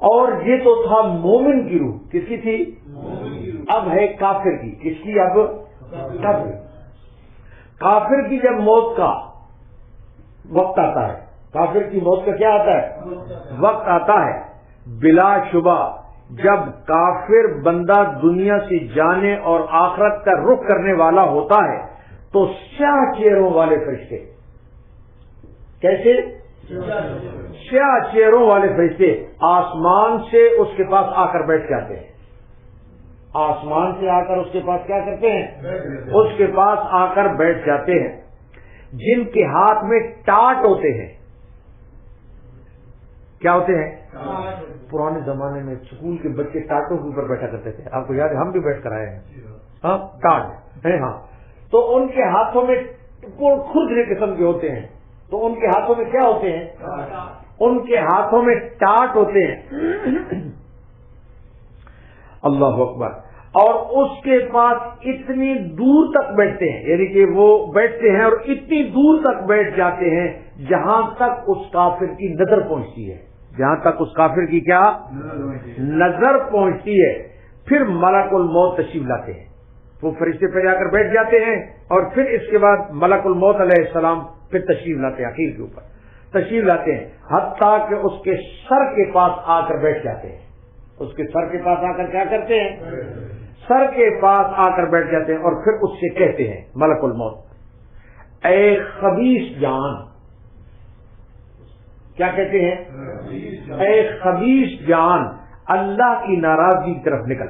اور یہ تو تھا مومن کی روح، کس کی تھی؟ اب ہے کافر کی، کس کی؟ اب کافر۔ کافر کی جب موت کا وقت آتا ہے، کافر کی موت کا کیا آتا ہے؟ وقت آتا ہے، بلا شبہ جب کافر بندہ دنیا سے جانے اور آخرت کا رخ کرنے والا ہوتا ہے تو سیاہ چہروں والے فرشتے، کیسے؟ سیاہ چہروں والے فرشتے آسمان سے اس کے پاس آ کر بیٹھ جاتے ہیں، آسمان سے آ کر اس کے پاس کیا کرتے ہیں؟ اس کے پاس آ کر بیٹھ جاتے ہیں، جن کے ہاتھ میں ٹاٹ ہوتے ہیں۔ کیا ہوتے ہیں؟ پرانے زمانے میں اسکول کے بچے ٹاٹوں کے اوپر بیٹھا کرتے تھے، آپ کو یاد ہے؟ ہم بھی بیٹھ کر آئے ہیں، ہاں ٹاٹ ہے، ہاں۔ تو ان کے ہاتھوں میں کھردرے قسم کے ہوتے ہیں، تو ان کے ہاتھوں میں کیا ہوتے ہیں؟ ان کے ہاتھوں میں ٹاٹ ہوتے ہیں۔ اللہ اکبر۔ اور اس کے پاس اتنی دور تک بیٹھتے ہیں، یعنی کہ وہ بیٹھتے ہیں اور اتنی دور تک بیٹھ جاتے ہیں جہاں تک اس کافر کی نظر پہنچتی ہے، جہاں تک اس کافر کی کیا نظر پہنچتی ہے۔ پھر ملک الموت تشریف لاتے ہیں، وہ فرشتے پہ جا کر بیٹھ جاتے ہیں، اور پھر اس کے بعد ملک الموت علیہ السلام پھر تشریف لاتے ہیں، آخر کے اوپر تشریف لاتے ہیں، حتیٰ کہ اس کے سر کے پاس آ کر بیٹھ جاتے ہیں۔ اس کے سر کے پاس آ کر کیا کرتے ہیں؟ سر کے پاس آ کر بیٹھ جاتے ہیں، اور پھر اس سے کہتے ہیں ملک الموت، اے خبیث جان، کیا کہتے ہیں؟ اے خبیث جان، اللہ کی ناراضگی کی طرف نکل،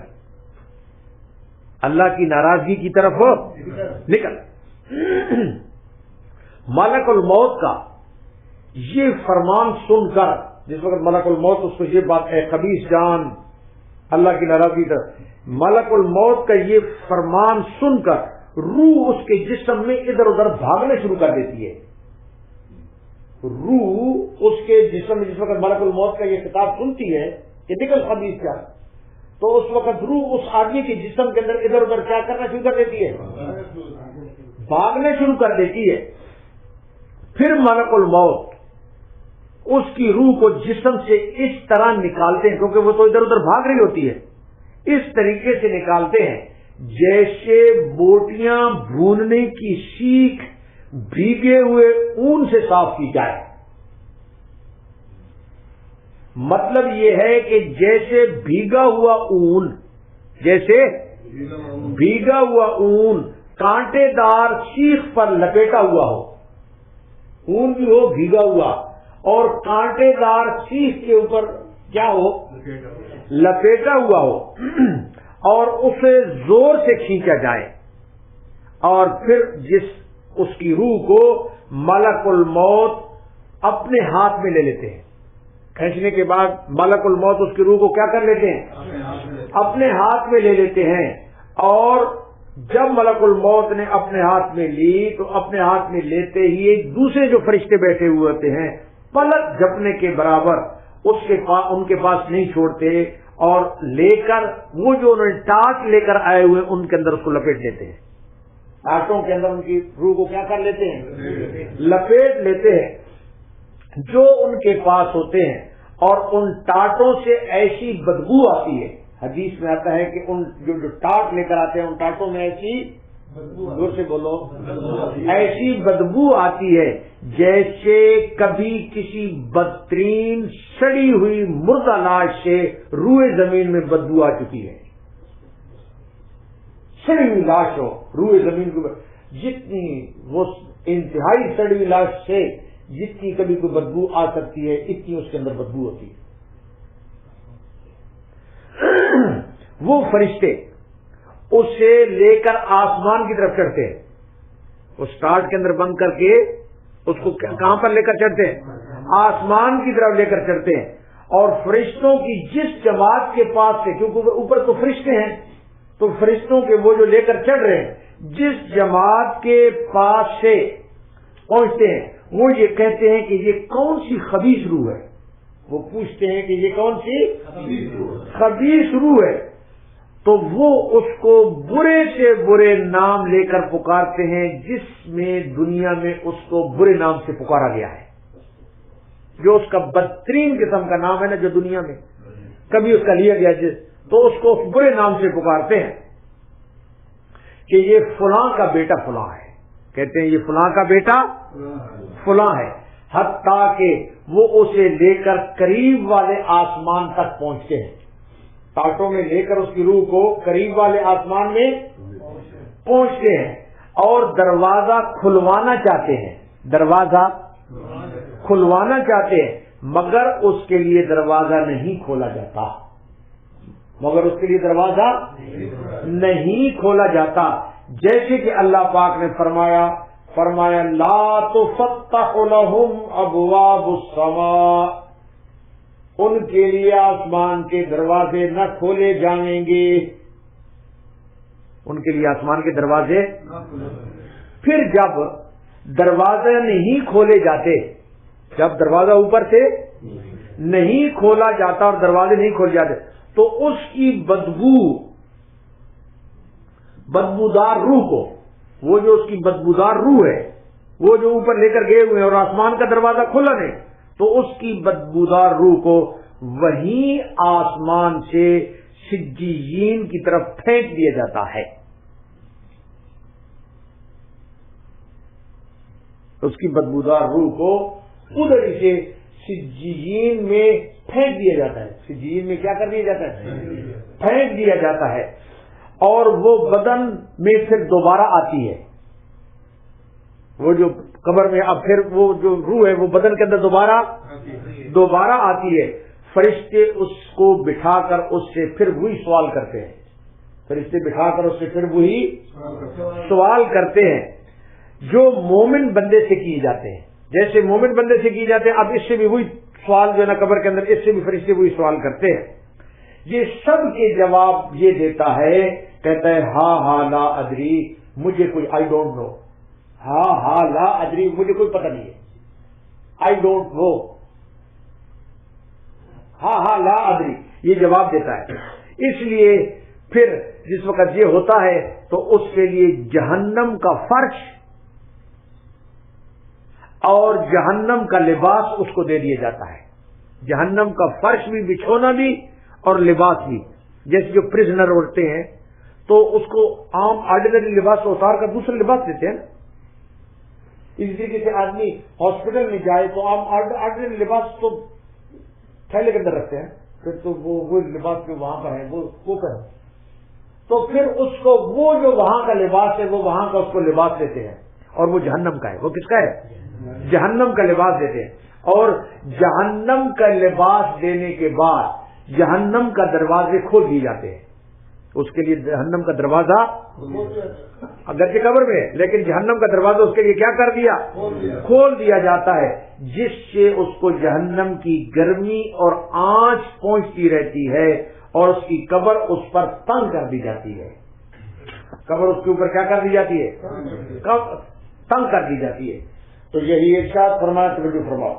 اللہ کی ناراضگی کی طرف نکل۔ ملک الموت کا یہ فرمان سن کر، جس وقت ملک الموت اس کو یہ بات، اے خبیث جان، اللہ کی ناراضگی کی طرف، ملک الموت کا یہ فرمان سن کر روح اس کے جسم میں ادھر ادھر بھاگنے شروع کر دیتی ہے۔ روح اس کے جسم میں جس وقت ملک الموت کا یہ خطاب سنتی ہے کہ نکل خبیث جان، تو اس وقت روح اس آدمی کے جسم کے اندر ادھر ادھر کیا کرنا شروع کر دیتی ہے؟ بھاگنے شروع کر دیتی ہے۔ پھر ملک الموت اس کی روح کو جسم سے اس طرح نکالتے ہیں، کیونکہ وہ تو ادھر ادھر بھاگ رہی ہوتی ہے، اس طریقے سے نکالتے ہیں جیسے بوٹیاں بھوننے کی سیخ بھیگے ہوئے اون سے صاف کی جائے۔ مطلب یہ ہے کہ جیسے بھیگا ہوا اون، جیسے بھیگا ہوا اون کانٹے دار سیخ پر لپیٹا ہوا ہو، خون بھی ہو بھیگا ہوا، اور کانٹے دار سیخ کے اوپر کیا ہو، لپیٹا ہوا ہو، اور اسے زور سے کھینچا جائے، اور پھر اس کی روح کو ملک الموت اپنے ہاتھ میں لے لیتے ہیں. کھینچنے کے بعد ملک الموت اس کی روح کو کیا کر لیتے ہیں، اپنے ہاتھ میں لے لیتے ہیں. اور جب ملک الموت نے اپنے ہاتھ میں لی تو اپنے ہاتھ میں لیتے ہی دوسرے جو فرشتے بیٹھے ہوئے ہوتے ہیں پلک جھپنے کے برابر ان کے پاس نہیں چھوڑتے، اور لے کر وہ جو انہوں نے ٹاٹ لے کر آئے ہوئے ان کے اندر اس کو لپیٹ لیتے ہیں. ٹاٹوں کے اندر ان کی روح کو کیا کر لیتے ہیں، لپیٹ لیتے ہیں جو ان کے پاس ہوتے ہیں. اور ان ٹاٹوں سے ایسی بدبو آتی ہے، حدیث میں آتا ہے کہ ان جو ٹاٹ لے کر آتے ہیں ان ٹاٹوں میں ایسی زور سے بولو، ایسی بدبو آتی ہے جیسے کبھی کسی بدترین سڑی ہوئی مردہ لاش سے روئے زمین میں بدبو آ چکی ہے. سڑی ہوئی لاش ہو روئے زمین کو، جتنی وہ انتہائی سڑی ہوئی لاش سے جتنی کبھی کوئی بدبو آ سکتی ہے اتنی اس کے اندر بدبو ہوتی ہے. وہ فرشتے اسے لے کر آسمان کی طرف چڑھتے ہیں، اس ٹاٹ کے اندر بند کر کے اس کو کہاں پر لے کر چڑھتے ہیں، آسمان کی طرف لے کر چڑھتے ہیں. اور فرشتوں کی جس جماعت کے پاس سے، کیونکہ اوپر تو فرشتے ہیں تو فرشتوں کے وہ جو لے کر چڑھ رہے ہیں جس جماعت کے پاس سے پہنچتے ہیں وہ یہ کہتے ہیں کہ یہ کون سی خبیث روح ہے. وہ پوچھتے ہیں کہ یہ کون سی خبیث روح ہے، تو وہ اس کو برے سے برے نام لے کر پکارتے ہیں جس میں دنیا میں اس کو برے نام سے پکارا گیا ہے، جو اس کا بدترین قسم کا نام ہے نا جو دنیا میں کبھی اس کا لیا گیا تو اس کو اس برے نام سے پکارتے ہیں کہ یہ فلاں کا بیٹا فلاں ہے. کہتے ہیں یہ فلاں کا بیٹا فلاں ہے، حتیٰ کہ وہ اسے لے کر قریب والے آسمان تک پہنچتے ہیں. ٹاٹوں میں لے کر اس کی روح کو قریب والے آسمان میں پہنچتے ہیں اور دروازہ کھلوانا چاہتے ہیں، دروازہ کھلوانا چاہتے ہیں، مگر اس کے لیے دروازہ نہیں کھولا جاتا، مگر اس کے لیے دروازہ نہیں کھولا جاتا. جیسے کہ اللہ پاک نے فرمایا لا تفتح لهم ابواب السماء، ان کے لیے آسمان کے دروازے نہ کھولے جائیں گے، ان کے لیے آسمان کے دروازے. پھر جب دروازے نہیں کھولے جاتے، جب دروازہ اوپر سے نہیں کھولا جاتا اور دروازے نہیں کھولے جاتے تو اس کی بدبودار روح کو، وہ جو اس کی بدبودار روح ہے وہ جو اوپر لے کر گئے ہوئے اور آسمان کا دروازہ کھلا نہیں، تو اس کی بدبودار روح کو وہیں آسمان سے سجیین کی طرف پھینک دیا جاتا ہے. اس کی بدبودار روح کو ادھر سے سجیین میں پھینک دیا جاتا ہے. سجیین میں کیا کر دیا جاتا ہے، پھینک دیا جاتا ہے، اور وہ بدن میں پھر دوبارہ آتی ہے. وہ جو قبر میں اب پھر وہ جو روح ہے وہ بدن کے اندر دوبارہ آتی ہے. فرشتے اس کو بٹھا کر اس سے پھر وہی سوال کرتے ہیں، فرشتے بٹھا کر اس سے پھر وہی سوال کرتے ہیں جو مومن بندے سے کیے جاتے ہیں. جیسے مومن بندے سے کیے جاتے ہیں اب اس سے بھی وہی سوال جو ہے نا قبر کے اندر، اس سے بھی فرشتے وہی سوال کرتے ہیں. یہ سب کے جواب یہ دیتا ہے، کہتا ہے ہاں لا ادری، مجھے کوئی آئی ڈونٹ نو، ہاں لا ادری، مجھے کوئی پتہ نہیں ہے، آئی ڈونٹ نو، ہاں لا ادری، یہ جواب دیتا ہے. اس لیے پھر جس وقت یہ ہوتا ہے تو اس کے لیے جہنم کا فرش اور جہنم کا لباس اس کو دے دیا جاتا ہے. جہنم کا فرش بھی، بچھونا بھی اور لباس بھی. جیسے جو پرزنر ہوتے ہیں تو اس کو عام آرڈینری لباس کو اتار کر دوسرے لباس دیتے ہیں. اسی طریقے سے آدمی ہاسپٹل میں جائے تو عام آرڈینری لباس تو تھیلے کے اندر رکھتے ہیں، پھر تو وہ لباس جو وہاں پر ہے وہ پہنے. تو پھر اس کو وہ جو وہاں کا لباس ہے وہ وہاں کا اس کو لباس دیتے ہیں، اور وہ جہنم کا ہے۔ وہ کس کا ہے؟ جہنم کا لباس دیتے ہیں۔ اور جہنم کا لباس دینے کے بعد جہنم کا دروازے کھول دیے جاتے ہیں، اس کے لیے جہنم کا دروازہ اگرچہ قبر میں ہے لیکن جہنم کا دروازہ اس کے لیے کیا کر دیا؟ کھول دیا جاتا ہے، جس سے اس کو جہنم کی گرمی اور آنچ پہنچتی رہتی ہے اور اس کی قبر اس پر تنگ کر دی جاتی ہے۔ قبر اس کے اوپر کیا کر دی جاتی ہے؟ تنگ کر دی جاتی ہے۔ تو یہی ارشاد فرمایا، توجہ فرماؤ،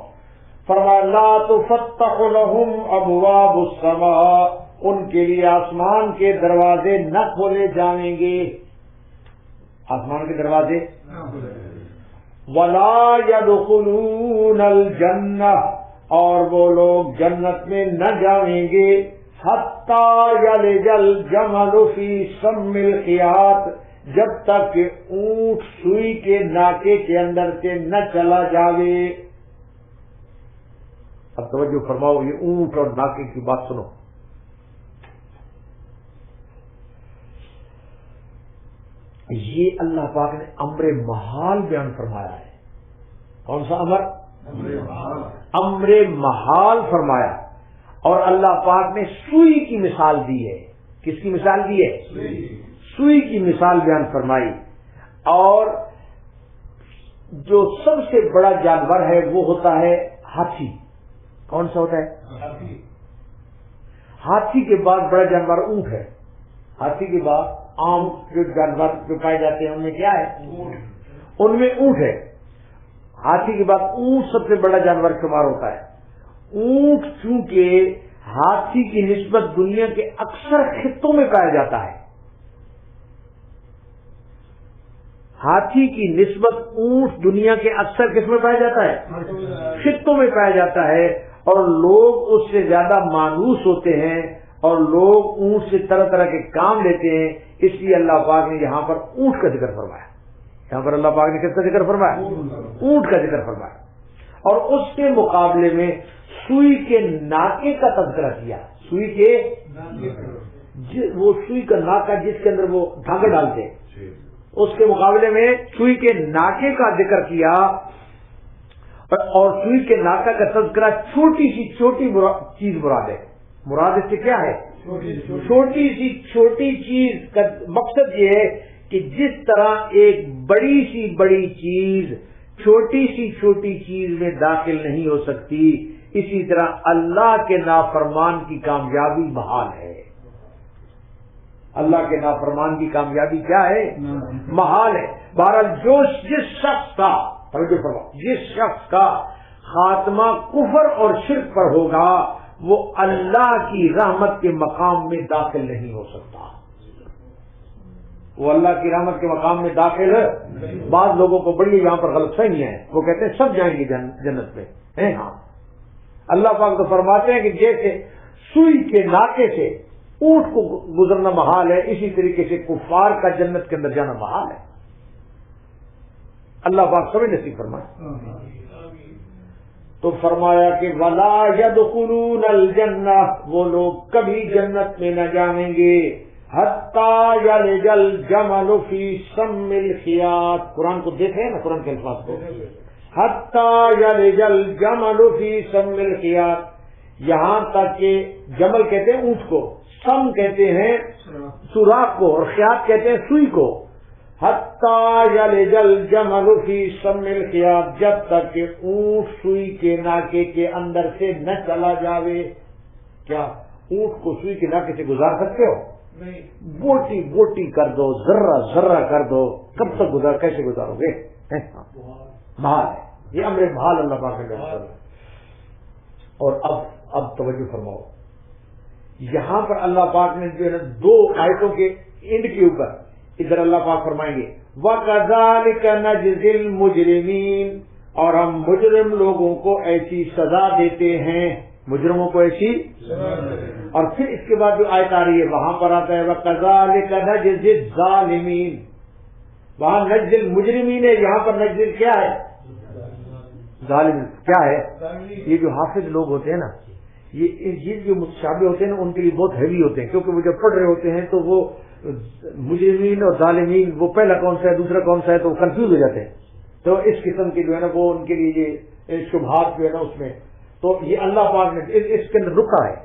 فرمایا لا تفتح لهم ابواب السماء، ان کے لیے آسمان کے دروازے نہ کھولے جائیں گے، آسمان کے دروازے، ولا يدخلون الجنہ، اور وہ لوگ جنت میں نہ جائیں گے، حتی یلج الجمل فی سم الخیاط، جب تک کہ اونٹ سوئی کے ناکے کے اندر سے نہ چلا جاوے۔ اب توجہ فرماؤ، یہ اونٹ اور ناکے کی بات سنو۔ یہ اللہ پاک نے امر محال بیان فرمایا ہے۔ کون سا امر؟ امر محال فرمایا، اور اللہ پاک نے سوئی کی مثال دی ہے۔ کس کی مثال دی ہے؟ سوئی کی مثال بیان فرمائی۔ اور جو سب سے بڑا جانور ہے وہ ہوتا ہے ہاتھی۔ کون سا ہوتا ہے؟ ہاتھی کے بعد بڑا جانور اونٹ ہے۔ ہاتھی کے بعد عام جو جانور جو پائے جاتے ہیں ان میں کیا ہے؟ ان میں اونٹ ہے۔ ہاتھی کے بعد اونٹ سب سے بڑا جانور شمار ہوتا ہے۔ اونٹ چونکہ ہاتھی کی نسبت دنیا کے اکثر خطوں میں پایا جاتا ہے، ہاتھی کی نسبت اونٹ دنیا کے اکثر کس میں پایا جاتا ہے؟ خطوں میں پایا جاتا ہے، اور لوگ اس سے زیادہ مانوس ہوتے ہیں، اور لوگ اونٹ سے طرح طرح کے کام لیتے ہیں، اس لیے اللہ پاک نے یہاں پر اونٹ کا ذکر فرمایا۔ یہاں پر اللہ پاک نے کس کا ذکر فرمایا؟ اونٹ کا ذکر فرمایا۔ اور اس کے مقابلے میں سوئی کے ناکے کا تذکرہ کیا۔ سوئی کے وہ سوئی کا ناکا جس کے اندر وہ دھاگا ڈالتے ہیں، اس کے مقابلے میں سوئی کے ناکے کا ذکر کیا، اور سوئی کے ناکا کا تذکرہ چھوٹی سی چھوٹی چیز مراد ہے۔ مراد اس سے کیا ہے؟ چھوٹی سی چھوٹی چیز کا مقصد یہ ہے کہ جس طرح ایک بڑی سی بڑی چیز چھوٹی سی چھوٹی چیز میں داخل نہیں ہو سکتی، اسی طرح اللہ کے نافرمان کی کامیابی محال ہے۔ اللہ کے نافرمان کی کامیابی کیا ہے؟ محال ہے۔ بہرحال جس شخص کا جس شخص کا خاتمہ کفر اور شرک پر ہوگا وہ اللہ کی رحمت کے مقام میں داخل نہیں ہو سکتا۔ وہ اللہ کی رحمت کے مقام میں داخل ہے۔ بعض لوگوں کو بڑی یہاں پر غلط فہمی ہے، وہ کہتے ہیں سب جائیں گے جنت میں۔ ہاں، اللہ پاک تو فرماتے ہیں کہ جیسے سوئی کے ناکے سے اونٹ کو گزرنا محال ہے، اسی طریقے سے کفار کا جنت کے اندر جانا محال ہے۔ اللہ پاک سمجھ نصیب فرمائے۔ تو فرمایا کہ ولا يدخلون الجنہ، وہ لوگ کبھی جنت میں نہ جائیں گے، حتی یلج الجمل فی سم الخیاط۔ قرآن کو دیکھیں نا، قرآن کے الفاظ کو، حتی یلج الجمل فی سم الخیاط، یہاں تک کہ جمل کہتے ہیں اونٹ کو، سم کہتے ہیں سوراخ کو، اور خیاط کہتے ہیں سوئی کو۔ حتی یلج الجمل فی سم الخیاط، جب تک کہ اونٹ سوئی کے ناکے کے اندر سے نہ چلا جاوے۔ کیا اونٹ کو سوئی کے ناکے سے گزار سکتے ہو؟ بوٹی بوٹی کر دو، ذرہ ذرہ کر دو، کب تک کیسے گزارو گے؟ محال ہے، یہ امر محال اللہ پاک نے۔ اور اب توجہ فرماؤ، یہاں پر اللہ پاک نے جو ہے نا دو آیتوں کے اینڈ کے اوپر ادھر اللہ پاک فرمائیں گے وَكَذَلِكَ نَجْزِي الْمُجْرِمِينَ، اور ہم مجرم لوگوں کو ایسی سزا دیتے ہیں، مجرموں کو ایسی۔ اور پھر اس کے بعد جو آیت آ رہی ہے وہاں پر آتا ہے وَكَذَلِكَ نَجْزِي الظَّالِمِينَ، وہاں نجزی المجرمین ہے، یہاں پر نجزی کیا ہے؟ ظالم کیا ہے؟ یہ جو حافظ لوگ ہوتے ہیں نا، یہ جو متشابہ ہوتے ہیں نا ان کے لیے بہت ہیوی ہوتے ہیں، کیونکہ وہ جب پڑھ رہے ہوتے ہیں تو وہ مجرمین اور ظالمین وہ پہلا کون سا ہے دوسرا کون سا ہے تو وہ کنفیوز ہو جاتے ہیں. تو اس قسم کی جو ہے نا وہ ان کے لیے یہ شبہات جو ہے نا اس میں تو یہ اللہ پاک نے اس کے اندر رکا ہے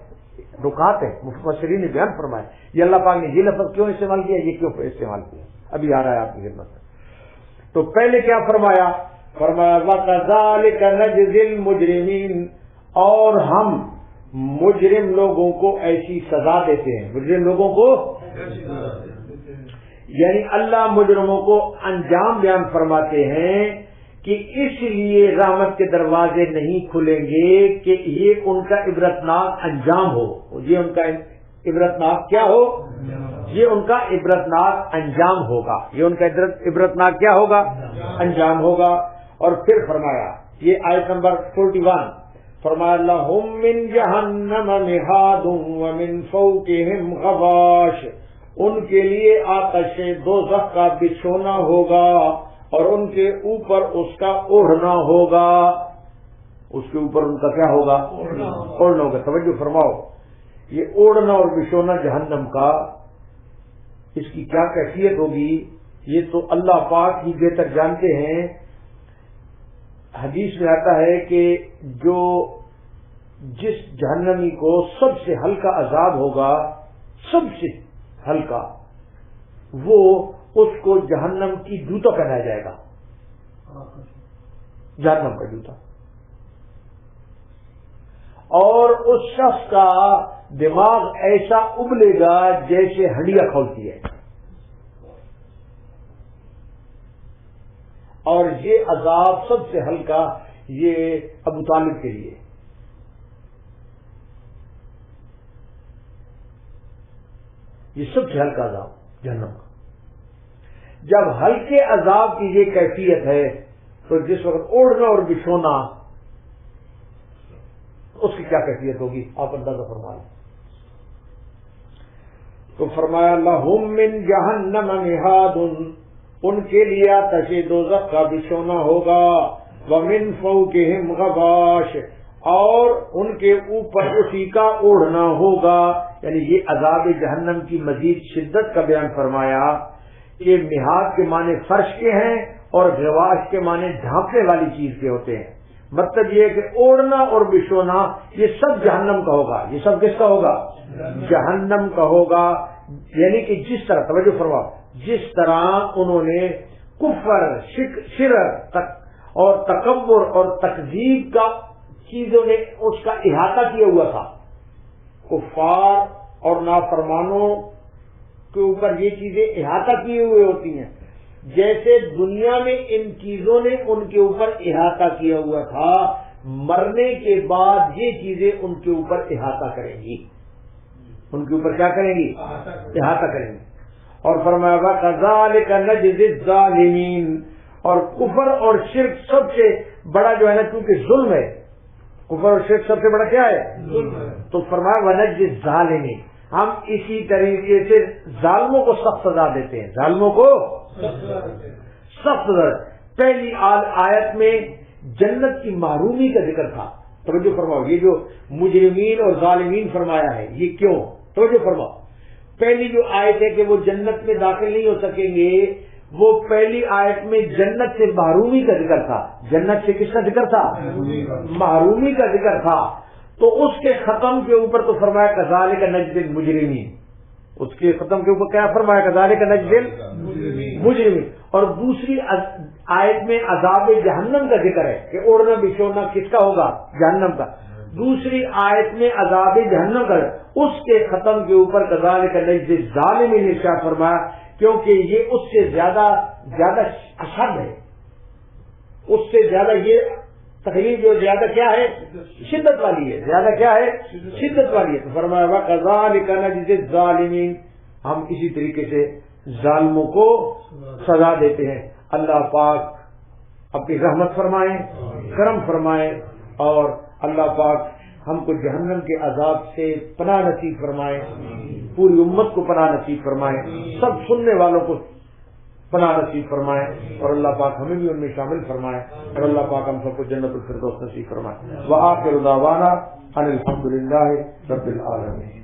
رکات ہے. مفسرین نے بیان فرمایا یہ اللہ پاک نے یہ لفظ کیوں استعمال کیا یہ کیوں استعمال کیا ابھی آ رہا ہے آپ کی خدمت میں. تو پہلے کیا فرمایا وَكَذَلِكَ نَجْزِي الْمُجْرِمِينَ اور ہم مجرم لوگوں کو ایسی سزا دیتے ہیں. مجرم لوگوں کو یعنی اللہ مجرموں کو انجام بیان فرماتے ہیں کہ اس لیے رحمت کے دروازے نہیں کھلیں گے کہ یہ ان کا عبرتناک انجام ہو. یہ ان کا عبرتناک کیا ہو یہ ان کا عبرتناک انجام ہوگا. یہ ان کا عبرتناک کیا ہوگا انجام ہوگا. اور پھر فرمایا یہ آیت نمبر 41 فرمایا لَهُم مِّن جَهَنَّمَ مِهَادٌ وَمِن فَوْقِهِمْ غَوَاشٍ ان کے لیے آتش دوزخ کا بچھونا ہوگا اور ان کے اوپر اس کا اوڑھنا ہوگا. اس کے اوپر ان کا کیا ہوگا اوڑھنا ہوگا. توجہ فرماؤ یہ اوڑھنا اور بچھونا جہنم کا اس کی کیا کیفیت ہوگی یہ تو اللہ پاک ہی بہتر جانتے ہیں. حدیث میں آتا ہے کہ جو جس جہنمی کو سب سے ہلکا عذاب ہوگا سب سے ہلکا وہ اس کو جہنم کی جوتا پہنایا جائے گا. جہنم کا جوتا. اور اس شخص کا دماغ ایسا ابلے گا جیسے ہڈیاں کھولتی ہے. اور یہ عذاب سب سے ہلکا یہ ابو طالب کے لیے. یہ سب سے ہلکا عذاب جہنم کا. جب ہلکے عذاب کی یہ کیفیت ہے تو جس وقت اوڑھنا اور بچھونا اس کی کیا کیفیت ہوگی آپ اندازہ فرما لیں. تو فرمایا لَهُم مِّن جَهَنَّمَ مِهَادٌ ان کے لیے آتش دوزخ کا بچھونا ہوگا. وَمِن فَوْقِهِمْ غَوَاشٍ اور ان کے اوپر اسی کا اوڑھنا ہوگا. یعنی یہ عذاب جہنم کی مزید شدت کا بیان فرمایا کہ مہاد کے معنی فرش کے ہیں اور غواش کے معنی ڈھانپنے والی چیز کے ہوتے ہیں. مطلب یہ کہ اوڑھنا اور بچھونا یہ سب جہنم کا ہوگا. یہ سب کس کا ہوگا جہنم کا ہوگا. یعنی کہ جس طرح توجہ فرماؤ جس طرح انہوں نے کفر شرک اور تکبر اور تکذیب کا چیزوں نے اس کا احاطہ کیا ہوا تھا. کفار اور نافرمانوں کے اوپر یہ چیزیں احاطہ کیے ہوئے ہوتی ہیں جیسے دنیا میں ان چیزوں نے ان کے اوپر احاطہ کیا ہوا تھا مرنے کے بعد یہ چیزیں ان کے اوپر احاطہ کریں گی. ان کے اوپر کیا کریں گی احاطہ کریں گی. اور فرمایا وَكَذَلِكَ نَجْزِي الظَّالِمِينَ اور کفر اور شرک سب سے بڑا جو ہے نا کیونکہ ظلم ہے کفر اور شرک سب سے بڑا کیا ہے تو فرمایا وَنَجْزِي الظَّالِمِينَ ہم اسی طریقے سے ظالموں کو سخت سزا دیتے ہیں. ظالموں کو سخت سزا. پہلی آیت میں جنت کی محرومی کا ذکر تھا. توجہ فرماؤ یہ جو مجرمین اور ظالمین فرمایا ہے یہ کیوں توجہ فرماؤ. پہلی جو آیت ہے کہ وہ جنت میں داخل نہیں ہو سکیں گے وہ پہلی آیت میں جنت سے محرومی کا ذکر تھا. جنت سے کس کا ذکر تھا محرومی کا ذکر تھا. تو اس کے ختم کے اوپر تو فرمایا کذالک نجزی المجرمین. اس کے ختم کے اوپر کیا فرمایا کذالک نجزی المجرمین. اور دوسری آیت میں عذاب جہنم کا ذکر ہے کہ اوڑھنا بچھونا کس کا ہوگا جہنم کا. دوسری آیت میں عذاب جہنم کا اس کے ختم کے اوپر کذالک نجزی الظالمین نے کیا فرمایا کیونکہ یہ اس سے زیادہ اشد ہے. اس سے زیادہ یہ تکلیف جو زیادہ کیا ہے شدت والی ہے. زیادہ کیا ہے شدت والی ہے. تو فرمایا وَكَذَلِكَ نَجْزِي الظَّالِمِينَ ہم اسی طریقے سے ظالموں کو سزا دیتے ہیں. اللہ پاک اپنی رحمت فرمائیں کرم فرمائیں اور اللہ پاک ہم کو جہنم کے عذاب سے پناہ نصیب فرمائیں. پوری امت کو پناہ نصیب فرمائیں. سب سننے والوں کو پناہ نصیب فرمائیں اور اللہ پاک ہمیں بھی ان میں شامل فرمائیں اور اللہ پاک ہم سب کو جنت الفردوس نصیب فرمائیں. وآخر دعوانا ان الحمد للہ رب العالمین.